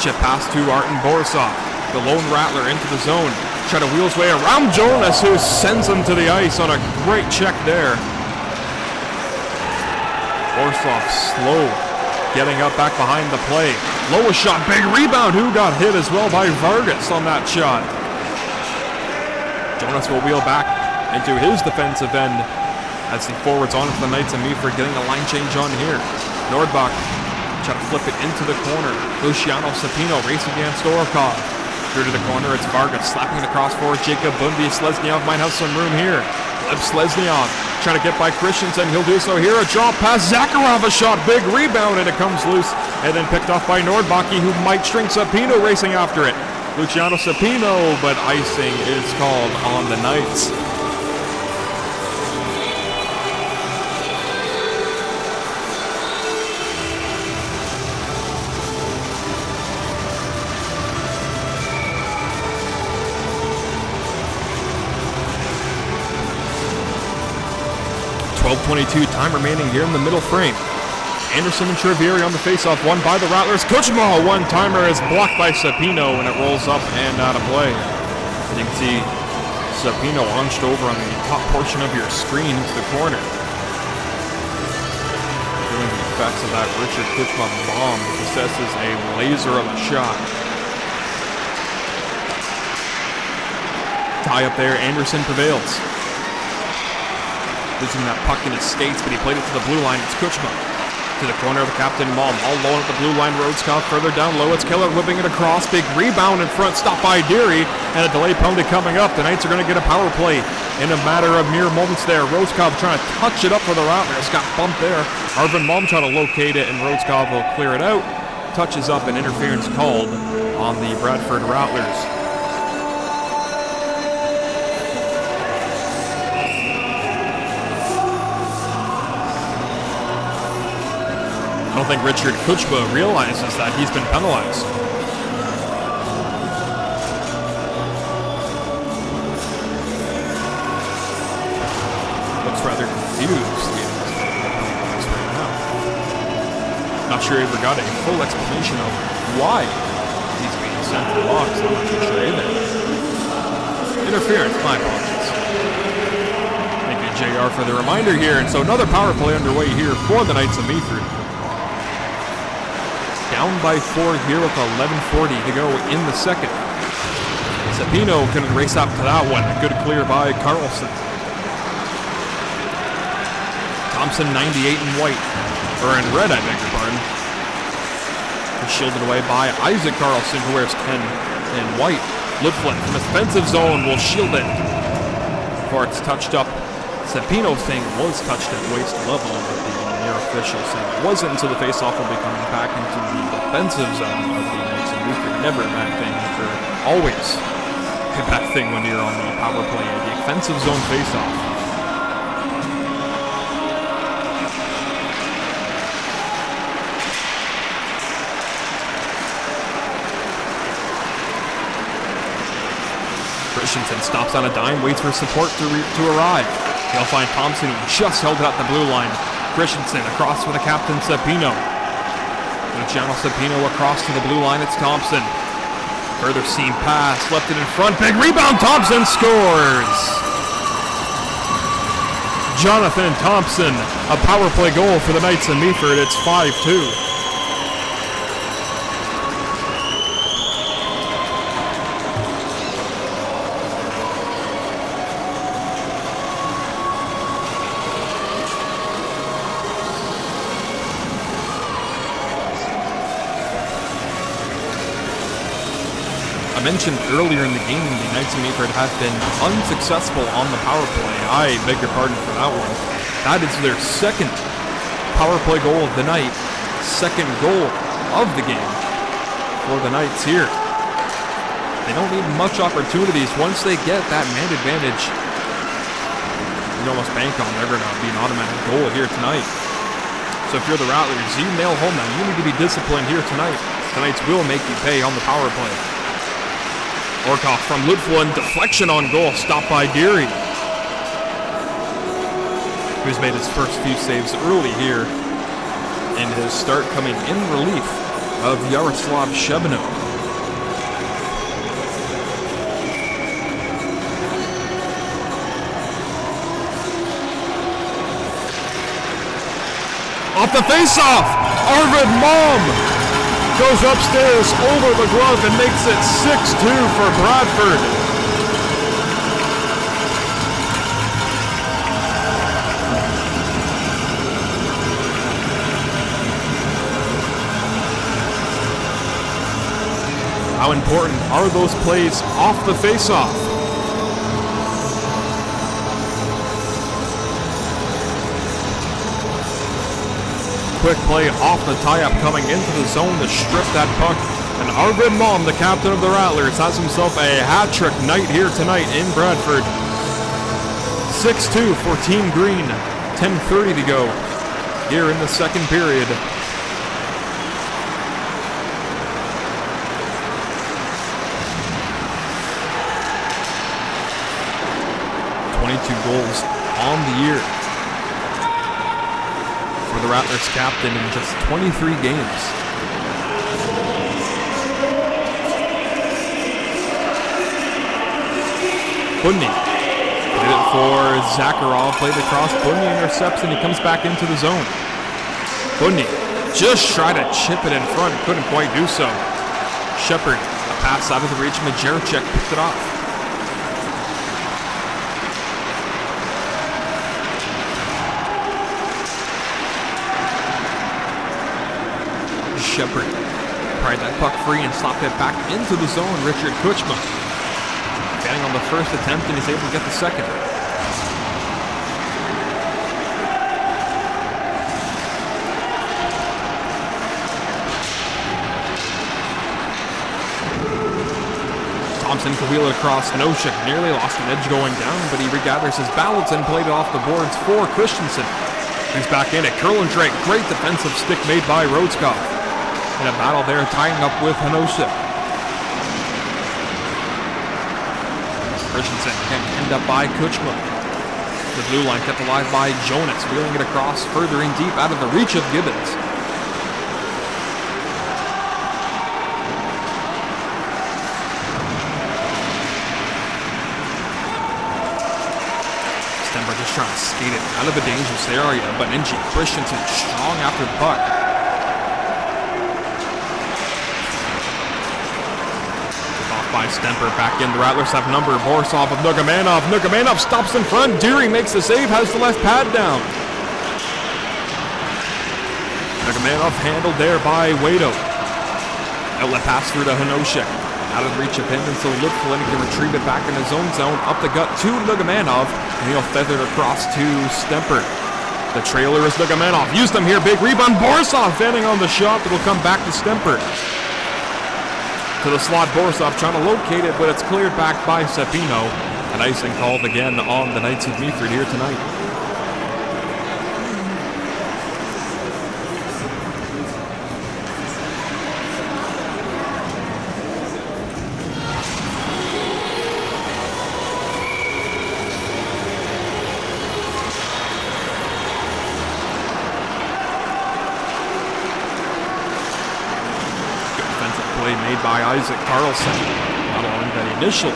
Chip pass to Artem Borisov. The lone Rattler into the zone. Try to wheel his way around Jonas, who sends him to the ice on a great check there. Borisov slow, getting up back behind the play. Lowest shot, big rebound. Who got hit as well by Vargas on that shot? Jonas will wheel back into his defensive end as the forwards on for the Knights of Meaford, getting a line change on here. Nordbach try to flip it into the corner. Luciano Sapino racing against Orkov. Through to the corner, it's Vargas slapping it across for Jacob Bundy. Selesnyov might have some room here. Selesnyov trying to get by Christensen. He'll do so here. A drop pass. Zakharov a shot. Big rebound, and it comes loose. And then picked off by Nordbacke, who might string Sapino racing after it. Luciano Sapino, but icing is called on the Knights. .22 time remaining here in the middle frame. Anderson and Trevieri on the faceoff, won by the Rattlers. Kuchma, one-timer is blocked by Sapino, and it rolls up and out of play. You can see Sapino hunched over on the top portion of your screen to the corner. Feeling the effects of that Richard Kuchma bomb. Possesses a laser of a shot. Tie up there, Anderson prevails. Losing that puck in his skates, but he played it to the blue line. It's Kuchma. To the corner of the Captain Malm. All low at the blue line. Rhodeskov further down low. It's Keller whipping it across. Big rebound in front. Stopped by Deary. And a delay penalty coming up. The Knights are going to get a power play in a matter of mere moments there. Rhodeskov trying to touch it up for the Rattlers. Got bumped there. Arvin Malm trying to locate it, and Rhodeskov will clear it out. Touches up, and interference called on the Bradford Rattlers. I don't think Richard Kuchma realizes that he's been penalized. Looks rather confused right now. Not sure he ever got a full explanation of why he's being sent to the box. I'm not too sure either. Interference, my apologies. Thank you, JR, for the reminder here. And so another power play underway here for the Knights of Meaford. Down by 4 here with 11:40 to go in the second. Sapino couldn't race up to that one. A good clear by Carlson. Thompson 98 in white, or in red, I beg your pardon. Shielded away by Isaac Carlson, who wears 10 in white. Ludflin from his defensive zone will shield it before it's touched up. Sapino saying it was touched at waist level, but the official saying it wasn't until the faceoff will be coming back into the defensive zone of the Knights of Meaford. Never a bad thing, or always a bad thing when you're on the power play, the offensive zone faceoff. Christensen stops on a dime, waits for support to arrive. He'll find Thompson, who just held it at the blue line. Christensen across for the captain, Sapino. Luciano Sapino across to the blue line, it's Thompson. Further seam pass, left it in front, big rebound, Thompson scores! Jonathan Thompson, a power play goal for the Knights of Meaford, it's 5-2. I mentioned earlier in the game the Knights of Meaford have been unsuccessful on the power play. I beg your pardon for that one. That is their second power play goal of the night. Second goal of the game for the Knights here. They don't need much opportunities. Once they get that man advantage, you can almost bank on they're going to be an automatic goal here tonight. So if you're the Rattlers, you nail home that you need to be disciplined here tonight. The Knights will make you pay on the power play. Orkoff from Ludflin, deflection on goal, stopped by Deary, who's made his first few saves early here in his start, coming in relief of Yaroslav Shebno. Off the face-off, Arvid Malm goes upstairs over the glove and makes it 6-2 for Bradford. How in important are those plays off the face-off. Quick play off the tie-up coming into the zone to strip that puck. And Arvid Malm, the captain of the Rattlers, has himself a hat-trick night here tonight in Bradford. 6-2 for Team Green. 10:30 to go here in the second period. Goals on the year for the Rattlers captain in just 23 games. Budny did it for Zakharov, played across. Budny intercepts and he comes back into the zone. Budny just tried to chip it in front, couldn't quite do so. Shepard, a pass out of the reach, Majerchek picked it off. Shepard pried that puck free and slapped it back into the zone. Richard Kuchma getting on the first attempt and he's able to get the second. Thompson can wheel it across. Hanoshik nearly lost an edge going down, but he regathers his balance and played it off the boards for Christensen. He's back in it. Curlin Drake, great defensive stick made by Rhodeskov. In a battle there, tying up with Hanoshik. Christensen end up by Kuchma. The blue line kept alive by Jonas, wheeling it across further in deep out of the reach of Gibbons. Stenberg just trying to skate it out of a dangerous area, but Ninji Christensen strong after the puck. By Stemper, back in. The Rattlers have number. Borisov of Nugamanov. Nugamanov stops in front. Deering makes the save, has the left pad down. Nugamanov handled there by Wado. Outlet pass through to Hanoshik. Out of reach of him, and so Litflin can retrieve it back in his own zone. Up the gut to Nugamanov, and he'll feather it across to Stemper. The trailer is Nugamanov. Used him here. Big rebound. Borisov fanning on the shot that will come back to Stemper. To the slot, Borisov trying to locate it, but it's cleared back by Cepino. An icing called again on the Knights of Meaford here tonight. Made by Isaac Carlson, not allowing that initial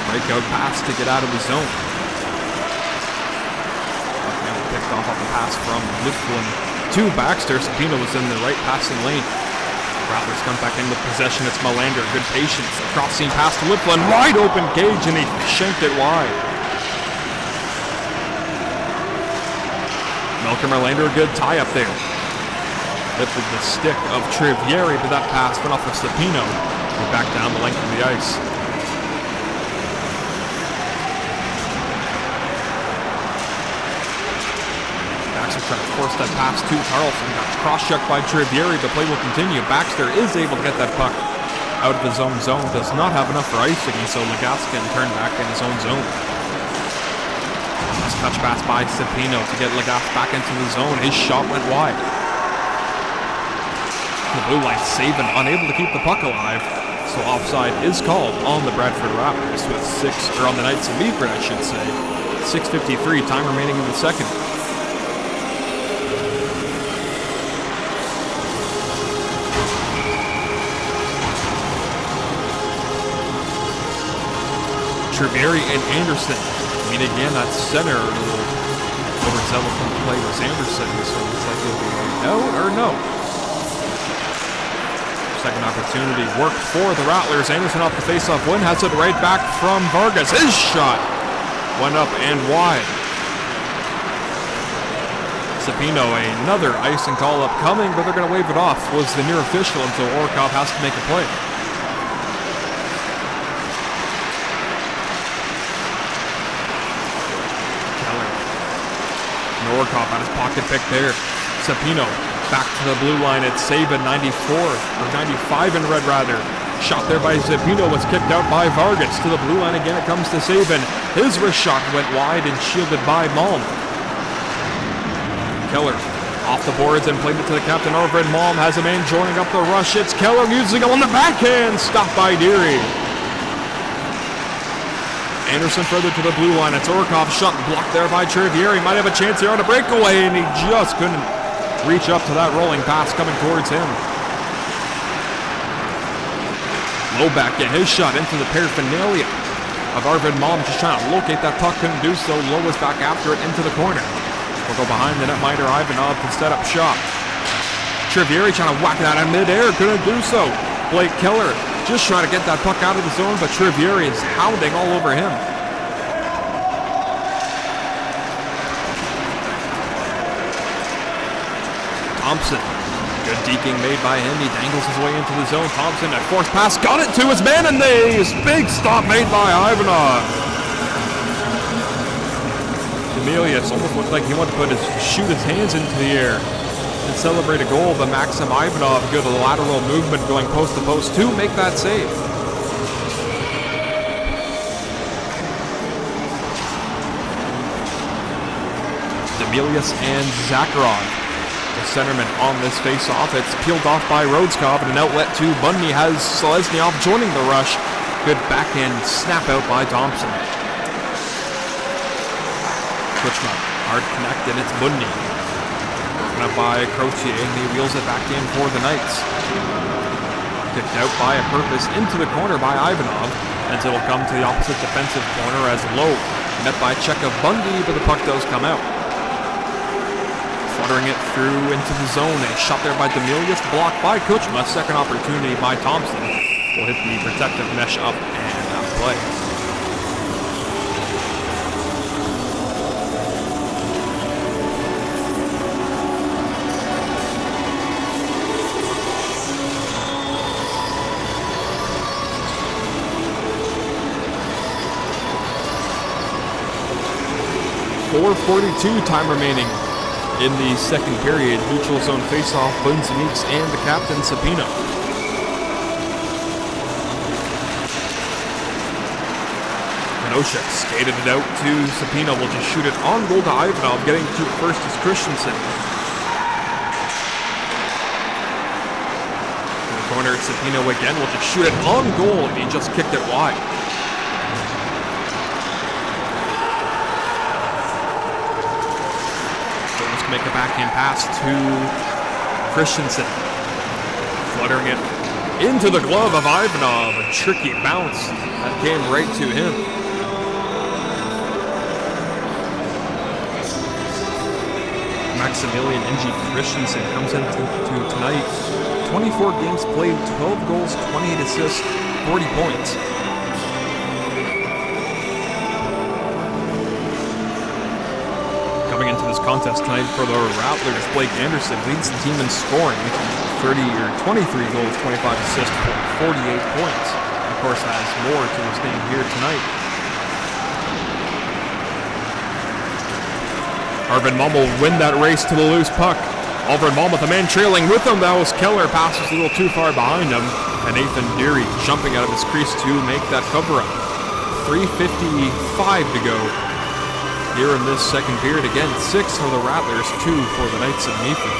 breakout pass to get out of the zone. Picked off the pass from Litflin to Baxter. Cepino was in the right passing lane. Rattlers come back in with possession. It's Melander, good patience. A cross-seam pass to Litflin, wide open cage, and he shanked it wide. Malcolm Melander, a good tie up there. Lifted the stick of Trivieri, but that pass went off of Cepino. We're back down the length of the ice. Baxter trying to force that pass to Carlson. Got cross-checked by Trivieri. The play will continue. Baxter is able to get that puck out of his own zone. Does not have enough for icing, and so Legaskin turned back in his own zone. Nice touch pass by Cepino to get Legas back into the zone. His shot went wide. The blue line saving, unable to keep the puck alive. So offside is called on the Bradford Rattlers with on the Knights of Meaford, I should say. 6:53, time remaining in the second. Trivieri and Anderson meet again at center. Overzealous from the play with Anderson, so it's like it'll be no or no. Second opportunity worked for the Rattlers. Anderson off the faceoff win, has it right back from Vargas. His shot went up and wide. Cepino, another icing call upcoming, but they're going to wave it off. Was the near official until Orkov has to make a play. Orkov at his pocket pick there. Cepino back to the blue line. It's Saban, 94 or 95 in red rather. Shot there by Cepino was kicked out by Vargas. To the blue line again it comes to Saban. His wrist shot went wide and shielded by Malm. Keller off the boards and played it to the captain. Arvid Malm has a man joining up the rush. It's Keller using him on the backhand. Stopped by Deary. Anderson further to the blue line. It's Orkov shot blocked there by Trivieri. Might have a chance here on a breakaway, and he just couldn't reach up to that rolling pass coming towards him. Low back in his shot into the paraphernalia of Arvid Malm, just trying to locate that puck, couldn't do so. Low was back after it into the corner. We'll go behind the netminder Ivanov to set up shot. Trivieri trying to whack that in midair, couldn't do so. Blake Keller just trying to get that puck out of the zone, but Trivieri is hounding all over him. Thompson, good deking made by him. He dangles his way into the zone. Thompson at force pass, got it to his man, and this big stop made by Ivanov. Demelius almost looked like he wanted to shoot his hands into the air and celebrate a goal, but Maxim Ivanov, good lateral movement going post to post to make that save. Demelius and Zakharov, the centerman on this face-off. It's peeled off by Rodskov, and an outlet to Bundy has Selesnyov joining the rush. Good backhand snap out by Thompson. Kuchma, hard connect, and it's Bundy. Broken up by Croce, and he wheels it back in for the Knights. Kicked out by a purpose into the corner by Ivanov, and it'll come to the opposite defensive corner as Low met by check of Bundy, but the puck does come out. Fluttering it through into the zone. A shot there by Demelius, blocked by Kuchma. Second opportunity by Thompson. Will hit the protective mesh up and out of play. .442 time remaining in the second period. Neutral zone faceoff, Bunds meets and the captain Cepino. Kanoshek skated it out to Cepino, will just shoot it on goal to Ivanov. Getting to it first is Christensen. In the corner, Cepino again will just shoot it on goal, and he just kicked it wide. Make a backhand pass to Christensen. Fluttering it into the glove of Ivanov. A tricky bounce that came right to him. Maximilian Ng Christensen comes into tonight. 24 games played, 12 goals, 28 assists, 40 points. Coming into this contest tonight for the Rattlers, Blake Anderson leads the team in scoring. 23 goals, 25 assists for 48 points. Of course, has more to his name here tonight. Arvid Malm will win that race to the loose puck. Arvid Malm with a man trailing with him. That was Keller, passes a little too far behind him. And Nathan Deary jumping out of his crease to make that cover up. 3:55 to go here in this second period. Again, 6 for the Rattlers, 2 for the Knights of Meaford.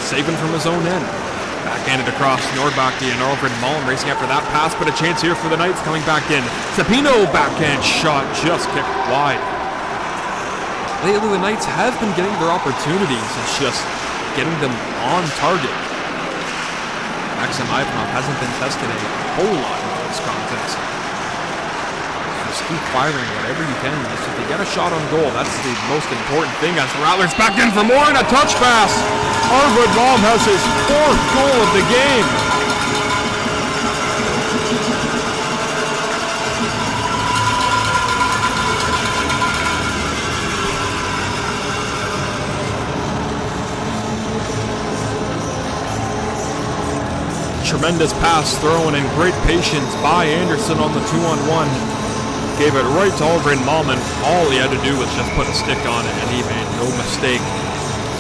Saban from his own end. Backhanded across Nordbacke and Alfred Malm racing after that pass, but a chance here for the Knights coming back in. Cepino backhand shot just kicked wide. Lately, the Knights have been getting their opportunities. It's just getting them on target. Maxim Ivanov hasn't been tested a whole lot in this contest. Just keep firing whatever you can. Just if you get a shot on goal, that's the most important thing. As the Rattlers back in for more and a touch pass. Arvid Malm has his 4th goal of the game. tremendous pass thrown and great patience by Anderson on the 2-on-1. Gave it right to Oliver and Malman. All he had to do was just put a stick on it, and he made no mistake.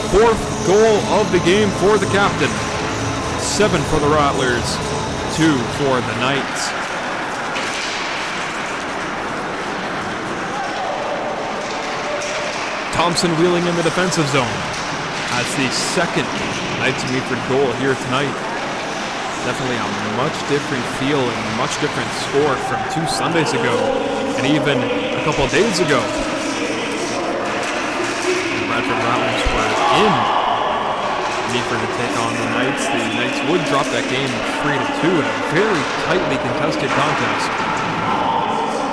Fourth goal of the game for the captain. 7 for the Rattlers, 2 for the Knights. Thompson wheeling in the defensive zone. That's the second Knights of Meaford goal here tonight. Definitely a much different feel and much different score from 2 Sundays ago, and even a couple of days ago. The Bradford Rattlers were in Meaford to take on the Knights. The Knights would drop that game 3-2 in a very tightly contested contest.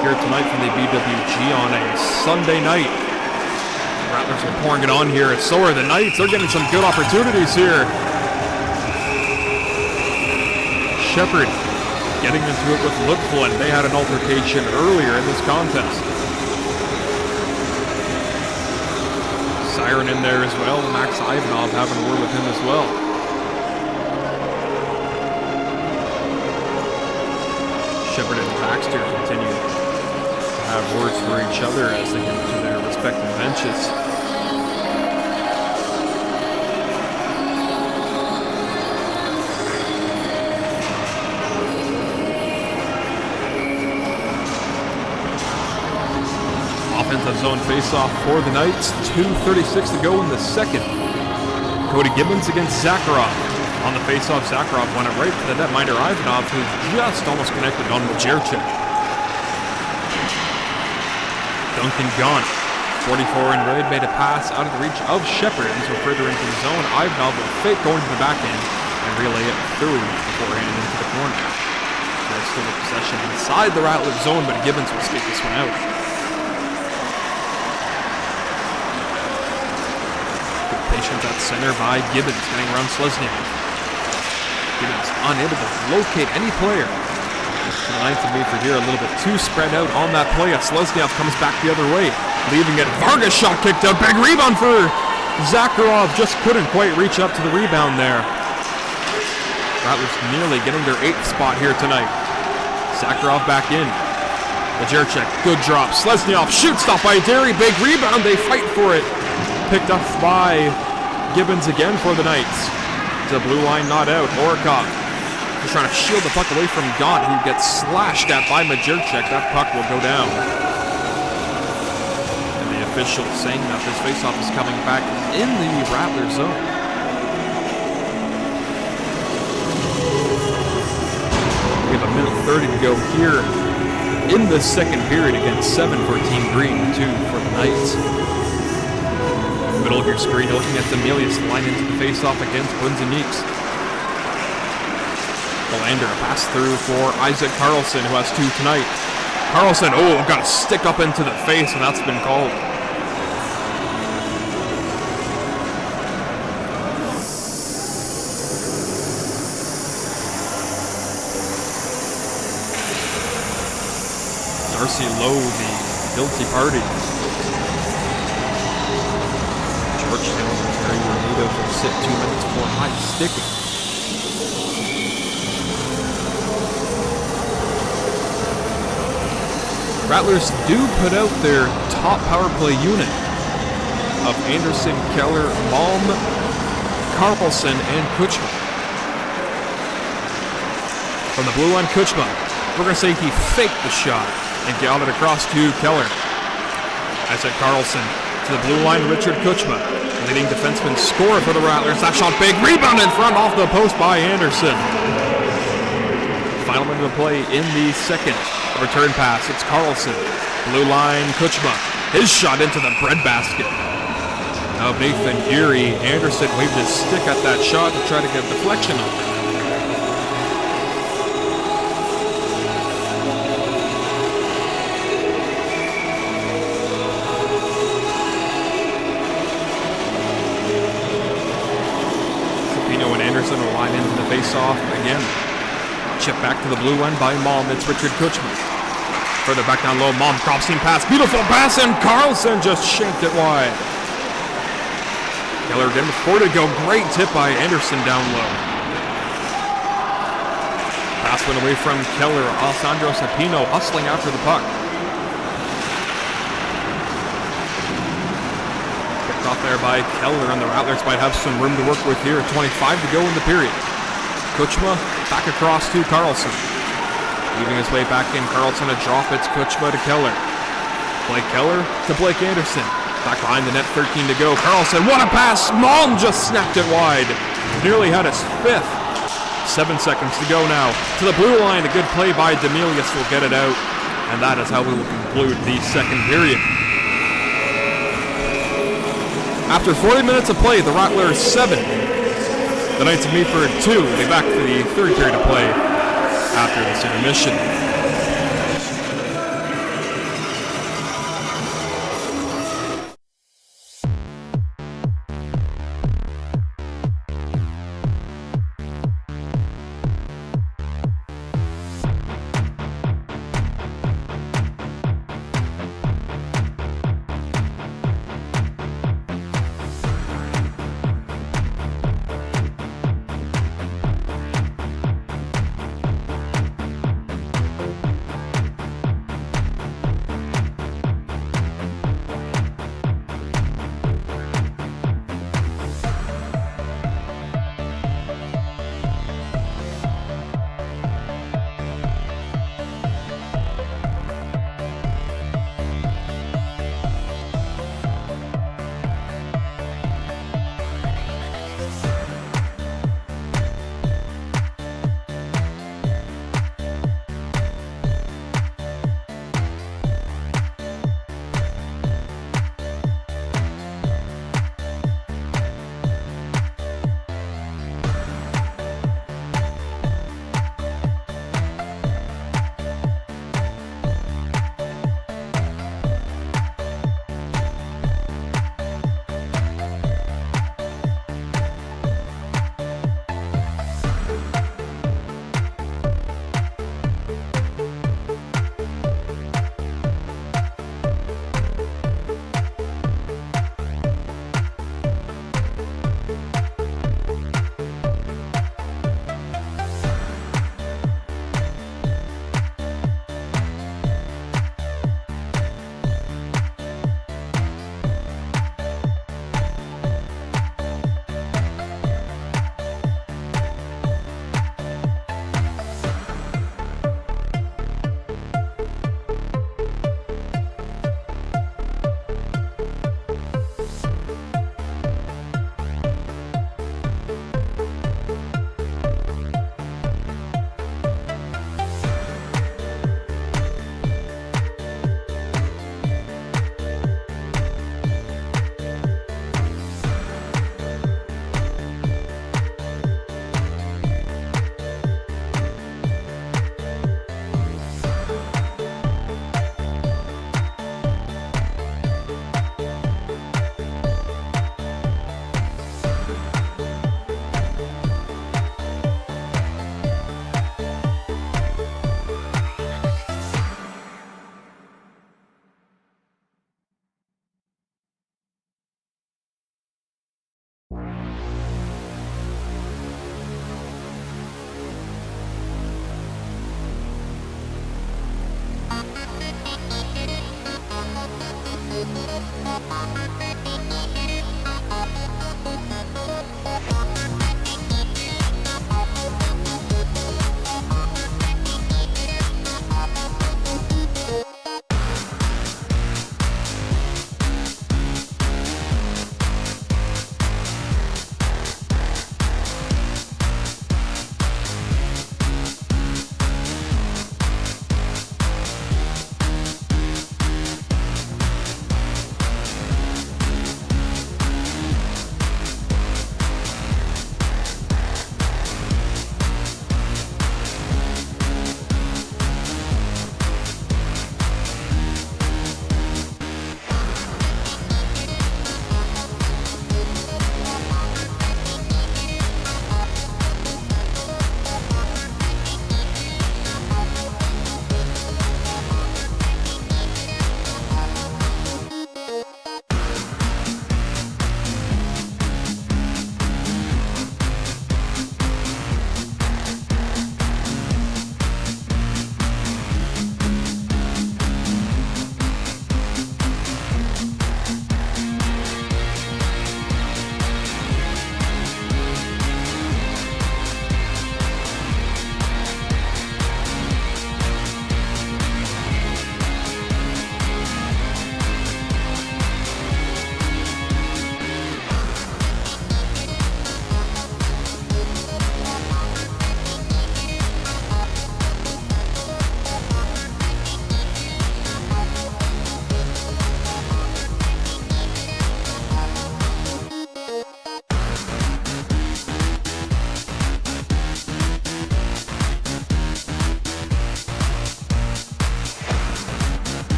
Here tonight from the BWG on a Sunday night. The Rattlers are pouring it on here. So are the Knights. They're getting some good opportunities here. Shepherd getting into it with Lipflin. They had an altercation earlier in this contest. Siren in there as well. Max Ivanov having a word with him as well. Shepherd and Baxter continue to have words for each other as they get to their respective benches. Offensive zone face-off for the Knights. 2:36 to go in the second. Cody Gibbons against Zakharov. On the face-off, Zakharov went it right to the netminder Ivanov, who just almost connected on Majerchik. Duncan Gaunt, 44 in red, made a pass out of the reach of Shepherd, and so further into the zone. Ivanov will fake going to the back end and relay it through beforehand into the corner. There's still a possession inside the Rattlers zone, but Gibbons will skate this one out. Patience at center by Gibbons, getting around Selesnyov. Gibbons unable to locate any player. The Knights of Meaford here a little bit too spread out on that play. Selesnyov comes back the other way, leaving it. Vargas shot kicked out. Big rebound for Zakharov. Just couldn't quite reach up to the rebound there. Rattlers nearly getting their 8th spot here tonight. Zakharov back in. Majerchik, good drop. Selesnyov, shoot stop by Derry. Big rebound. They fight for it. Picked up by Gibbons again for the Knights. To the blue line, not out. Orikov just trying to shield the puck away from Gaunt, who gets slashed at by Majerchik. That puck will go down. And the official saying that this faceoff is coming back in the Rattler zone. We have 1:30 to go here in the second period against 7 for Team Green, 2 for the Knights. Middle of your screen, looking at Demelius line into the face-off against Bunzeniks. Belander, a pass through for Isaac Carlson, who has 2 tonight. Carlson, got a stick up into the face, and that's been called. Darcy Lowe, the guilty party. Georgetown, Ontario native, will sit 2 minutes for high sticking. Rattlers do put out their top power play unit of Anderson, Keller, Malm, Carlson, and Kuchma. From the blue line, Kuchma. We're going to say he faked the shot and got it across to Keller. Isaac Carlson to the blue line, Richard Kuchma. Leading defenseman scorer for the Rattlers. That shot big. Rebound in front off the post by Anderson. Final minute of play in the second. Return pass. It's Carlson. Blue line, Kuchma. His shot into the breadbasket of Nathan Geary. Anderson waved his stick at that shot to try to get a deflection on it. Anderson will line into the face-off again. Chip back to the blue line by Malm. It's Richard Kuchma. Further back down low, Malm crossing pass. Beautiful pass, and Carlson just shanked it wide. Keller again with 4 to go. Great tip by Anderson down low. Pass went away from Keller. Alessandro Sapino hustling after the puck. Picked off there by Keller, and the Rattlers might have some room to work with here. 25 to go in the period. Kuchma back across to Carlson. Leaving his way back in. Carlson a drop. It's Kuchma to Keller. Blake Keller to Blake Anderson. Back behind the net, 13 to go. Carlson, what a pass! Malm just snapped it wide. Nearly had his fifth. 7 seconds to go now. To the blue line, a good play by Demilius will get it out. And that is how we will conclude the second period. After 40 minutes of play, the Rattlers 7. The Knights of Meaford 2. They'll be back for the third period of play after this intermission.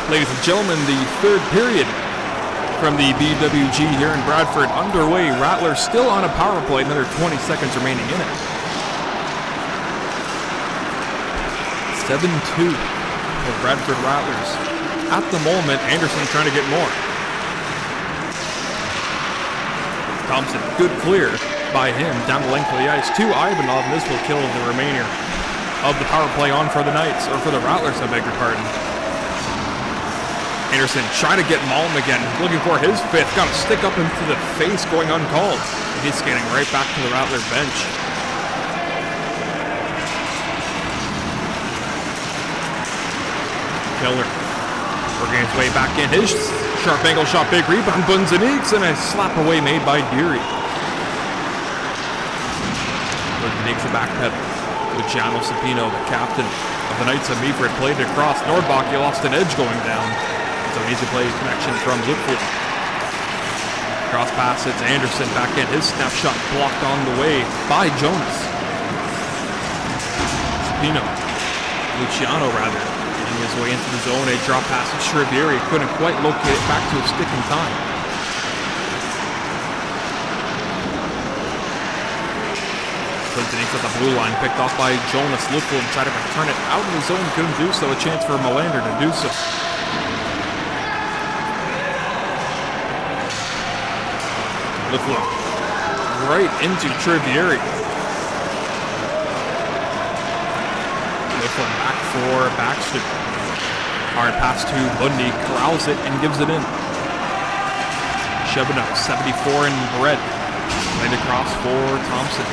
Ladies and gentlemen, the third period from the BWG here in Bradford underway. Rattlers still on a power play, another 20 seconds remaining in it. 7-2 for Bradford Rattlers. At the moment, Anderson trying to get more. Thompson, good clear by him down the length of the ice to Ivanov, and this will kill the remainder of the power play on for the Knights, or for the Rattlers, I beg your pardon. Anderson trying to get Malm again, looking for his fifth. Got a stick up into the face, going uncalled. And he's skating right back to the Rattler bench. Keller working his way back in. His sharp angle shot, big rebound. Bunzaniks, and a slap away made by Deary. Bunzaniks a back pedal. Luciano Sapino, the captain of the Knights of Meaford, played it across. Nordbach, he lost an edge going down. So an easy play connection from Whitfield. Cross pass, it's Anderson back in. His snapshot blocked on the way by Jonas. Sapino, Luciano rather, getting his way into the zone. A drop pass to Shrivieri. Couldn't quite locate it back to a stick in time. Clinton at the blue line, picked off by Jonas. Whitfield tried to return it out of the zone. Couldn't do so. A chance for Melander to do so. Whitfield right into Trivieri. Whitfield back for Baxter. Hard pass to Bundy, corrals it and gives it in. Shebano, 74 in red. Played across for Thompson.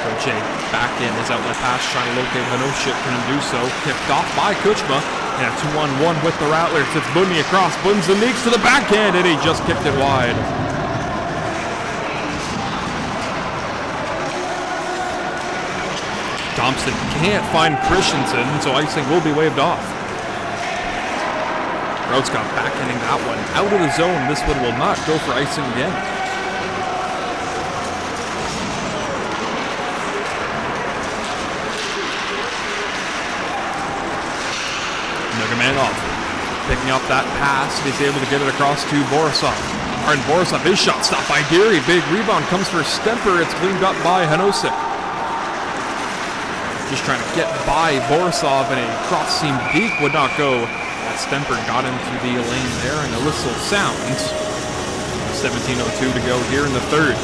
Koche back in, his outlet pass, trying to locate Hanoshik, couldn't do so. Kicked off by Kuchma. And a 2-on-1 with the Rattlers. It's Bundy across. Bunzaniks to the backhand, and he just kicked it wide. Thompson can't find Christensen, so icing will be waved off. Roscott backhanding that one out of the zone. This one will not go for icing again. Nurmagomedov picking up that pass. He's able to get it across to Borisov. And Borisov, his shot stopped by Deary. Big rebound comes for Stemper. It's cleaned up by Hanosik. Just trying to get by Borisov, and a cross seam deep would not go. Stemper got into the lane there, and the whistle sounds. 17:02 to go here in the third.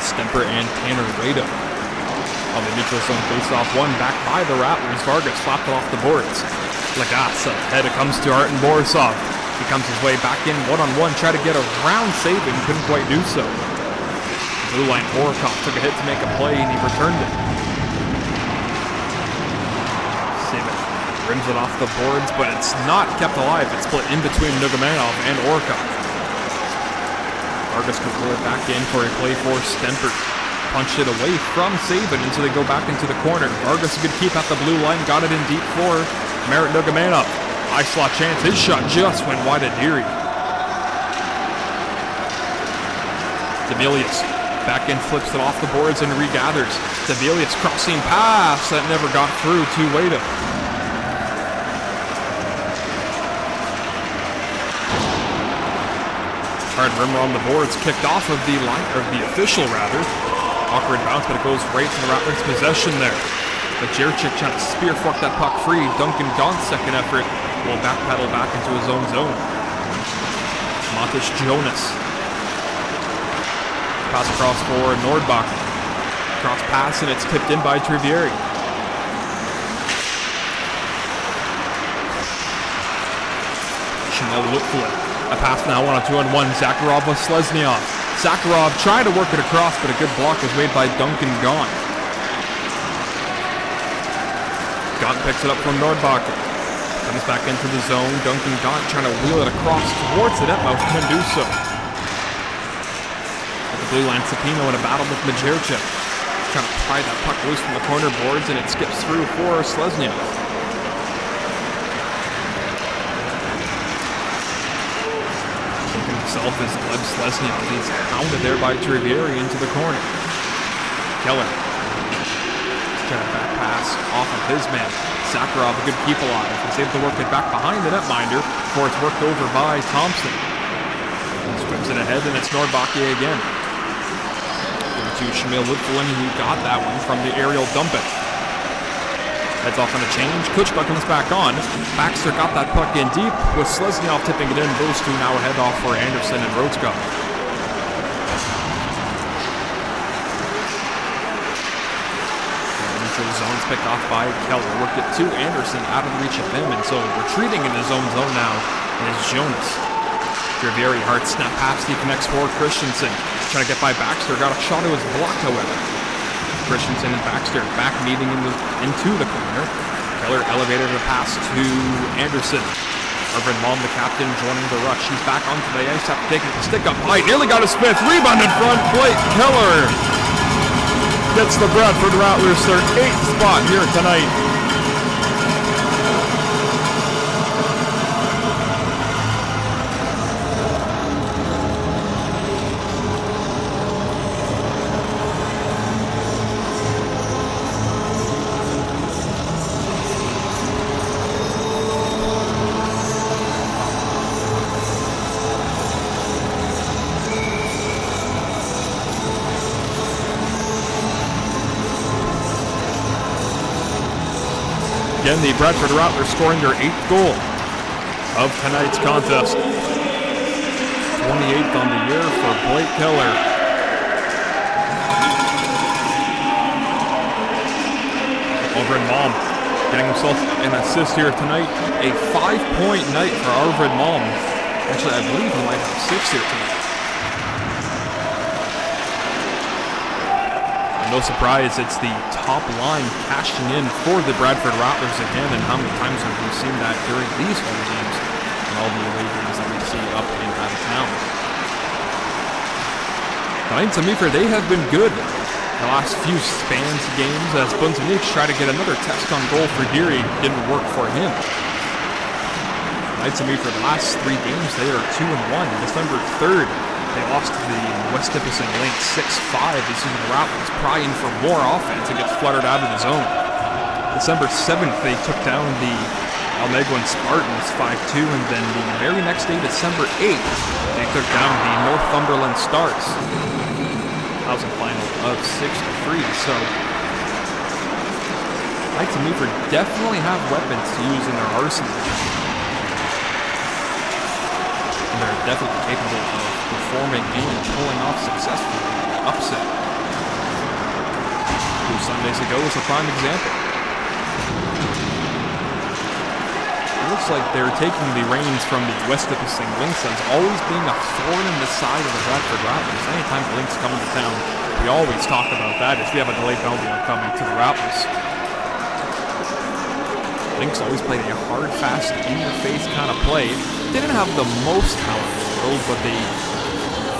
Stemper and Tanner Rado on the neutral zone face-off, one back by the Rattlers. Vargas slapped it off the boards. Lagasa head, it comes to Artem Borisov. He comes his way back in one-on-one, tried to get around Saban, couldn't quite do so. Blue line, Horikoff took a hit to make a play, and he returned it. Saban rims it off the boards, but it's not kept alive. It's split in between Nurmagomedov and Horikoff. Vargas could pull it back in for a play for Stemper. Punched it away from Saban until they go back into the corner. Vargas could keep at the blue line, got it in deep for Merit Nurmagomedov. High slot chance, his shot just went wide at Deary. Demilius back in, flips it off the boards and regathers. Demilius crossing pass that never got through to Wada. Hard rimmer on the boards, kicked off of the line, or the official rather. Awkward bounce, but it goes right to the Rattlers' possession there. But Jerchik trying to spear fuck that puck free. Duncan Gaunt's second effort will backpedal back into his own zone. Montes Jonas. Pass across for Nordbach. Cross pass, and it's tipped in by Trivieri. Chanel Whitfield. A pass now on a 2-on-1. Zakharov with Sleznyov. Zakharov trying to work it across, but a good block was made by Duncan Gaunt. Gaunt picks it up from Nordbach. Comes back into the zone. Duncan Gaunt trying to wheel it across towards the net mouth. Can do so. At the blue line, Sapino in a battle with Majerchuk. Trying to pry that puck loose from the corner boards, and it skips through for Sleznyov. himself is Gleb Slesniak. He's hounded there by Trivieri into the corner. Keller trying to back pass off of his man. Sakharov, a good keep alive. He's able to work it back behind the netminder before it's worked over by Thompson. He swims it ahead, and it's Norbakke again. To Shamil Woodfullen, who got that one from the aerial dump it. Heads off on a change. Kutchba comes back on. Baxter got that puck in deep with Slesniak tipping it in. Those two now head off for Anderson and Rotskov. Neutral zone's picked off by Keller. Worked it to Anderson out of the reach of him, and so retreating in his own zone now is Jonas. Trivieri hard snap pass. He connects for Christensen. He's trying to get by Baxter. Got a shot. It was blocked, however. Christensen and Baxter back meeting into the corner. Keller elevated a pass to Anderson. Arvid Malm, the captain, joining the rush. He's back onto the ice after taking the stick up high. Nearly got a Smith. Rebound in front. Blake Keller gets the Bradford Rattlers their 8th spot here tonight. Again, the Bradford Rattlers scoring their 8th goal of tonight's contest. 28th on the year for Blake Keller. Arvid Malm getting himself an assist here tonight. A 5-point night for Arvid Malm. Actually, I believe he might have 6 here tonight. No surprise, it's the top line cashing in for the Bradford Rattlers again, and how many times have we seen that during these home games and all the away games that we see up and out of town. The Knights of Meaford, they have been good the last few spans games as Bunzanic tried to get another test on goal for Deary. Didn't work for him. The Knights of Meaford, the last 3 games, they are 2-1. December 3rd, they lost to the West Nipissing Lynx 6-5. This is the Rattlers prying for more offense and gets fluttered out of the zone. December 7th, they took down the Almeguin Spartans 5-2, and then the very next day, December 8th, they took down the Northumberland Stars. That was a final of 6-3, so Knights of Meaford definitely have weapons to use in their arsenal. And they're definitely capable of performing and pulling off successfully the upset. 2 Sundays ago was a prime example. It looks like they're taking the reins from the West Nipissing Lynx as always being a thorn in the side of the Bradford Rattlers. Anytime the Lynx come into town, we always talk about that if we have a delayed penalty coming to the Rattlers. Lynx always played a hard, fast, in-your-face kind of play. They didn't have the most talent in the world, but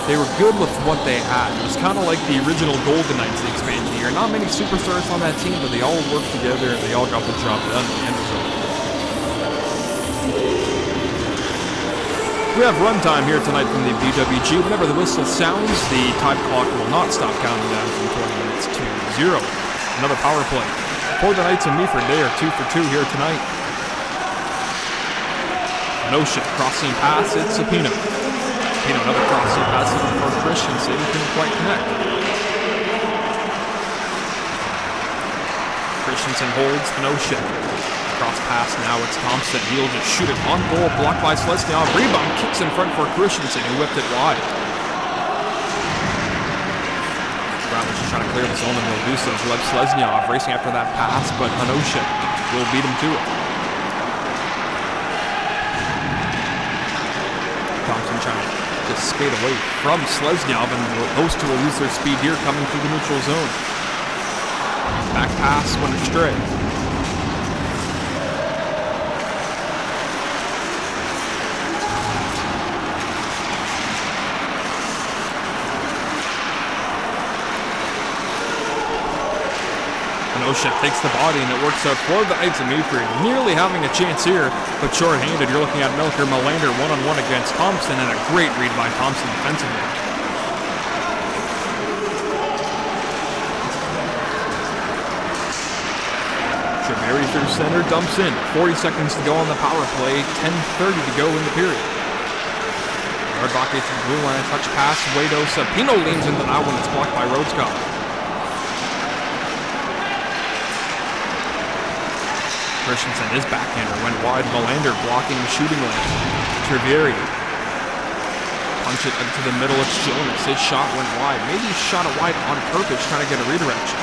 they were good with what they had. It was kind of like the original Golden Knights, the expansion year. Not many superstars on that team, but they all worked together and they all got the job done in the end result. We have runtime here tonight from the BWG. Whenever the whistle sounds, the time clock will not stop counting down from 20 minutes to 0. Another power play. For the Knights of Meaford, they are 2 for 2 here tonight. Notion, crossing pass, it's Sapino. Sapino, another crossing pass for Christensen, couldn't quite connect. Christensen holds Notion. Cross pass, now it's Thompson. He'll just shoot it on goal, blocked by Slesniak. Rebound, kicks in front for Christensen, who whipped it wide. Rattlers just trying to clear the zone, and they'll do so. Gleb Slesniak racing after that pass, but Hanosha will beat him to it. Thompson trying to just skate away from Slesniak, and those two will lose their speed here coming through the neutral zone. Back pass went astray. Oshek takes the body and it works out for the Knights of Meaford. Nearly having a chance here, but short-handed. You're looking at Milker Melander one-on-one against Thompson, and a great read by Thompson defensively. Treveri through center, dumps in. 40 seconds to go on the power play. 10:30 to go in the period. Yardbaki to the blue line, touch pass. Wado Sapino leans into that one. It's blocked by Rhodeskopf. Christensen, his backhander went wide. Melander blocking the shooting lane. Treveri. Punch it into the middle. It's Jonas. His shot went wide. Maybe he shot it wide on purpose, trying to get a redirection.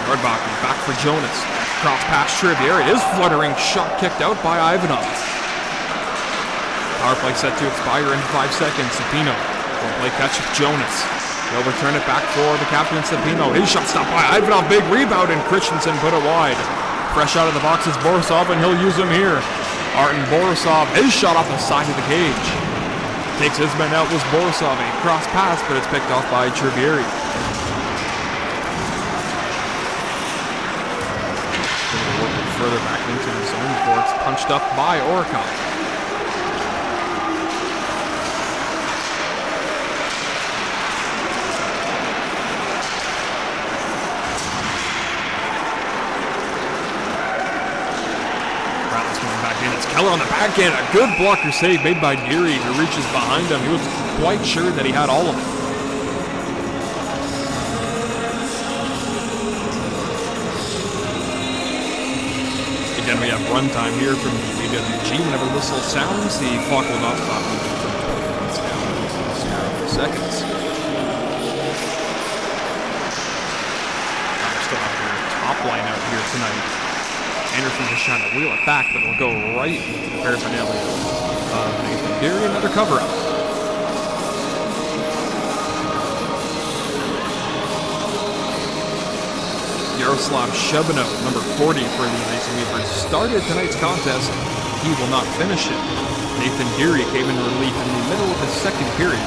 Yardbaki back for Jonas. Cross pass Treveri. His fluttering shot kicked out by Ivanov. Power play set to expire in 5 seconds. Sapino. One play catch of Jonas. They'll return it back for the captain Sapino. His shot stopped by Ivanov. Big rebound, and Christensen put it wide. Fresh out of the box is Borisov, and he'll use him here. Artem Borisov, his shot off the side of the cage. Takes his man out, was Borisov. A cross pass, but it's picked off by Treveri. Further back into the zone before it's punched up by Orikov. It's Keller on the backhand. A good blocker save made by Deary, who reaches behind him. He was quite sure that he had all of it. Again, we have runtime here from the BWG. Whenever the whistle sounds, the clock will not stop moving from 20 minutes down to 0 seconds. I'm still have their top line out here tonight. Anderson just trying to wheel it back, but it'll go right into the paraphernalia of Nathan Deary. Another cover-up. Yaroslav Shebano, number 40 for the Knights of Meaford, started tonight's contest. He will not finish it. Nathan Deary came in relief in the middle of the second period.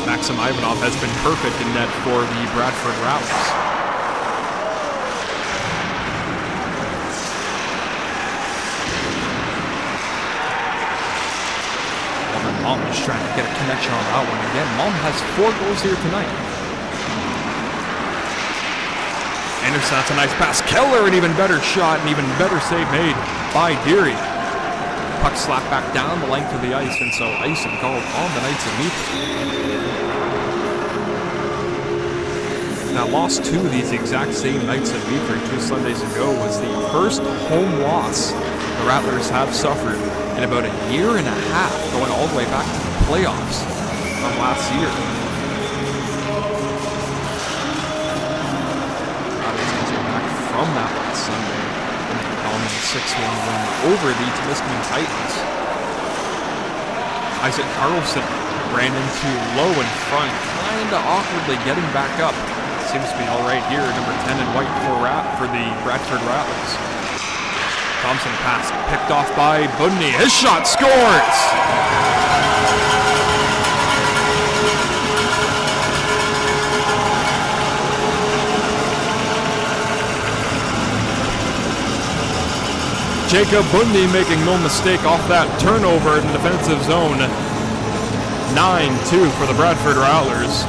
Maxim Ivanov has been perfect in net for the Bradford Rattlers. Malm is trying to get a connection on that one again. Malm has 4 goals here tonight. Anderson, that's a nice pass. Keller, an even better shot, an even better save made by Deary. Puck slapped back down the length of the ice, and so icing called on the Knights of Meaford. Now, lost to these exact same Knights of Meaford 2 Sundays ago was the first home loss the Rattlers have suffered in about a year and a half, going all the way back to the playoffs from last year. Rattlers came back from that last Sunday in a dominant 6-1 win over the Temiskaming Titans. Isaac Carlson ran into low in front, kinda awkwardly getting back up. Seems to be all right here, number 10 in white for the Bradford Rattlers. Thompson pass picked off by Budney. His shot scores! Jacob Budney making no mistake off that turnover in the defensive zone. 9-2 for the Bradford Rattlers.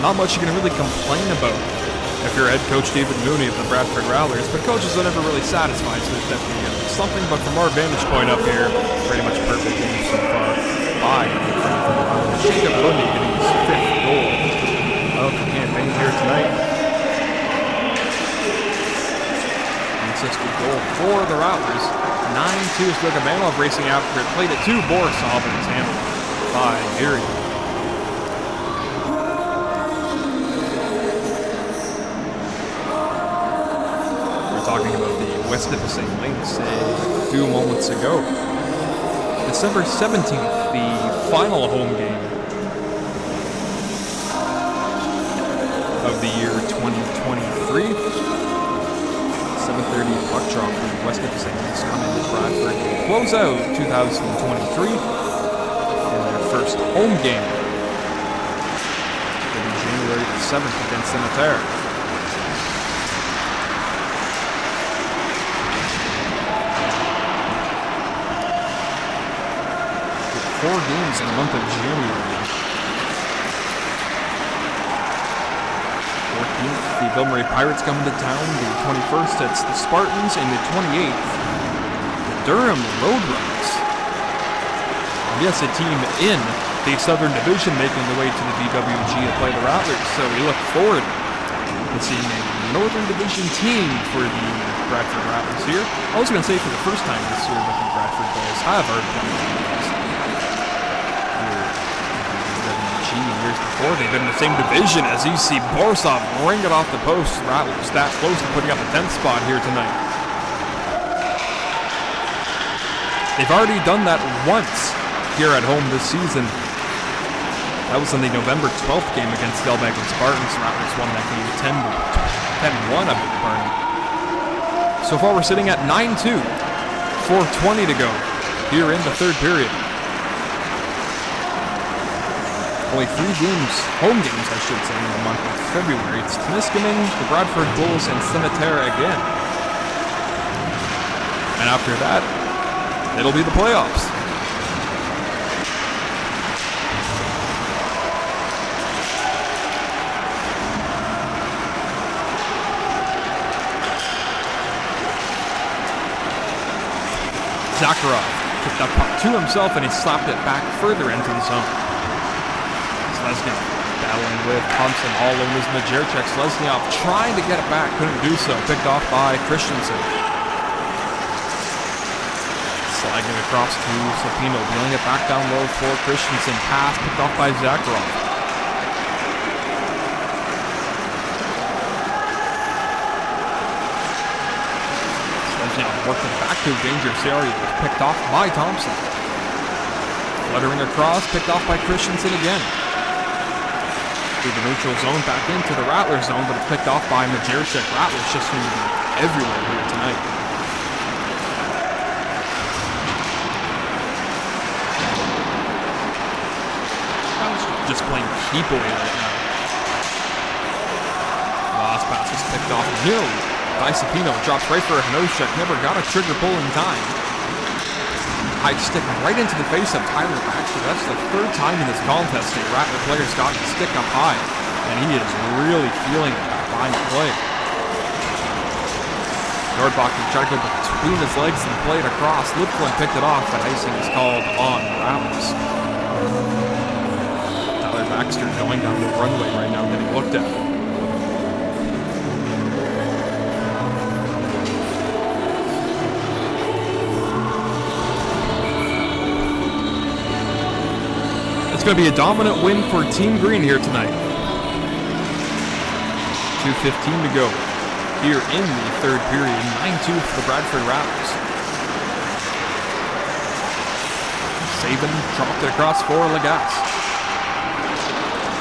Not much you can really complain about if you're head coach David Mooney of the Bradford Rattlers, but coaches are never really satisfied, so there's definitely something. But from our vantage point up here, pretty much perfect game so far by the Bradford Rattlers. Jacob Bundy getting his 5th goal of the campaign here tonight. Consistent goal for the Rattlers. 9-2 is Ligamanov racing after it, played it to Borisov, and it's handled by Deary. Talking about the West Nipissing Lynx a few moments ago. December 17th, the final home game of the year 2023. 7:30 puck drop from West Saints coming to Bradford to close out 2023 in their first home game. It'll be January 7th against Cemetery. With 4 games in the month of January. 14th, the Bill Murray Pirates coming to town. The 21st, it's the Spartans. And the 28th, the Durham Roadrunners. Yes, a team in the Southern Division making their way to the BWG to play the Rattlers. So we look forward to seeing a Northern Division team for the Bradford Rattlers here. I was going to say for the first time this year, but the Bradford Bulls have already done it. Years before, they've been in the same division as you see Borisov ring it off the post. Rattlers that close to putting up a 10th spot here tonight. They've already done that once here at home this season. That was in the November 12th game against Delbagan Spartans. Rattlers won that game 10-1, I beg your pardon. So far we're sitting at 9-2. 4:20 to go here in the third period. Only 3 games, home games I should say, in the month of February. It's Temiskaming, the Bradford Bulls, and Cemetery again. And after that, it'll be the playoffs. Zakharov took that puck to himself and he slapped it back further into the zone. Lesniak battling with Thompson all over his Majerchek. Lesniak trying to get it back, couldn't do so. Picked off by Christensen. Slagging across to Sapino, dealing it back down low for Christensen. Pass picked off by Zakharov. Lesniak working back to a dangerous area. Picked off by Thompson. Fluttering across, picked off by Christensen again. Through the neutral zone, back into the Rattler zone, but it's picked off by Majerchek. Rattlers just seem to be everywhere here tonight. Just playing keep away right now. Last pass was picked off nearly by Sapino. Drops right for Hanoshek. Never got a trigger pull in time. High stick right into the face of Tyler Baxter. That's the 3rd time in this contest a Rattler player's got his stick up high, and he is really feeling it behind the play. Nordbach tried to go between his legs and play it across. Lipflin picked it off, but icing is called on Rattlers. Tyler Baxter going down the runway right now, getting looked at. It's going to be a dominant win for Team Green here tonight. 2:15 to go here in the third period. 9-2 for the Bradford Rattlers. Saban dropped it across for Lagasse.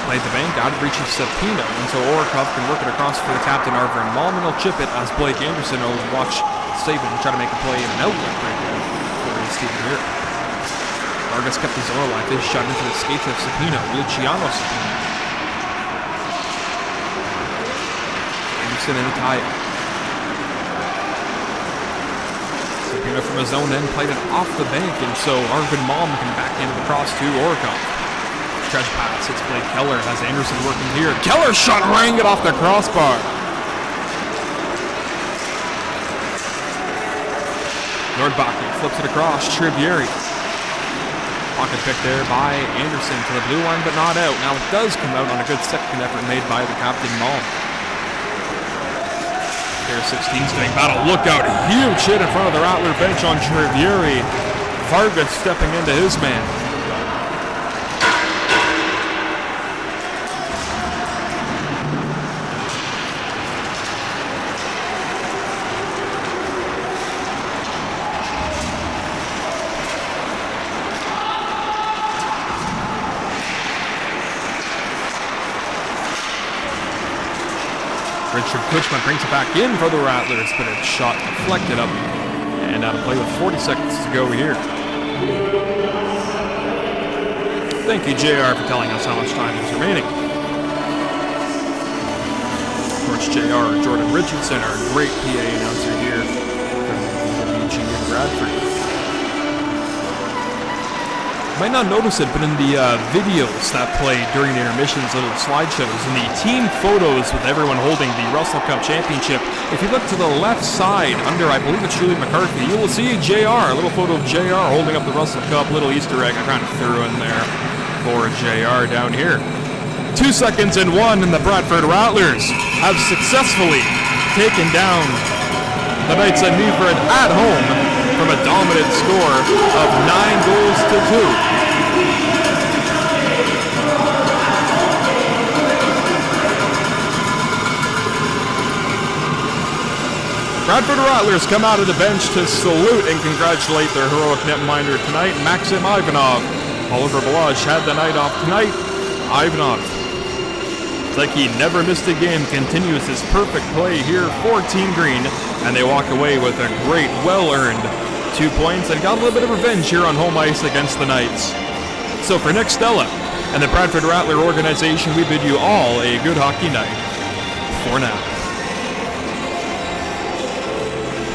Played the bank, out of reach of Sapino, and so Orikov can work it across for the captain, Arvin Malman. He'll chip it as Blake Anderson will watch Saban try to make a play in an outlet right there for his team here. Vargas kept his own alive. His shot into the skates of Sapino. Luciano Sapino. Anderson and Itaya. Sapino from his own end played it off the bank, and so Arvin Malm can back into the cross to Orikov. Stretch pass. It's Blake Keller. Has Anderson working here. Keller's shot rang it off the crossbar. Nordbacher flips it across. Trivieri. Pocket pick there by Anderson to the blue line, but not out. Now it does come out on a good second effort made by the captain, Malm. Here 16's getting battle. Look out. Huge hit in front of the Rattler bench on Trivieri. Vargas stepping into his man. Richard Kutchman brings it back in for the Rattlers, but it's shot deflected up and out of play with 40 seconds to go here. Thank you, JR, for telling us how much time is remaining. Of course, JR, Jordan Richardson, our great PA announcer here from WG in Bradford. You might not notice it, but in the videos that play during the intermissions, little slideshows, and the team photos with everyone holding the Russell Cup Championship, if you look to the left side under, I believe it's Julie McCarthy, you will see JR, a little photo of JR holding up the Russell Cup, little Easter egg I kind of threw in there for JR down here. 2 seconds and 1, and the Bradford Rattlers have successfully taken down the Knights of Meaford at home from a dominant score of 9 goals to 2. Bradford Rattlers come out of the bench to salute and congratulate their heroic netminder tonight, Maxim Ivanov. Oliver Balazs had the night off tonight. Ivanov, it's like he never missed a game, continues his perfect play here for Team Green, and they walk away with a great, well-earned 2 points and got a little bit of revenge here on home ice against the Knights. So for Nick Stella and the Bradford Rattler organization, we bid you all a good hockey night. For now.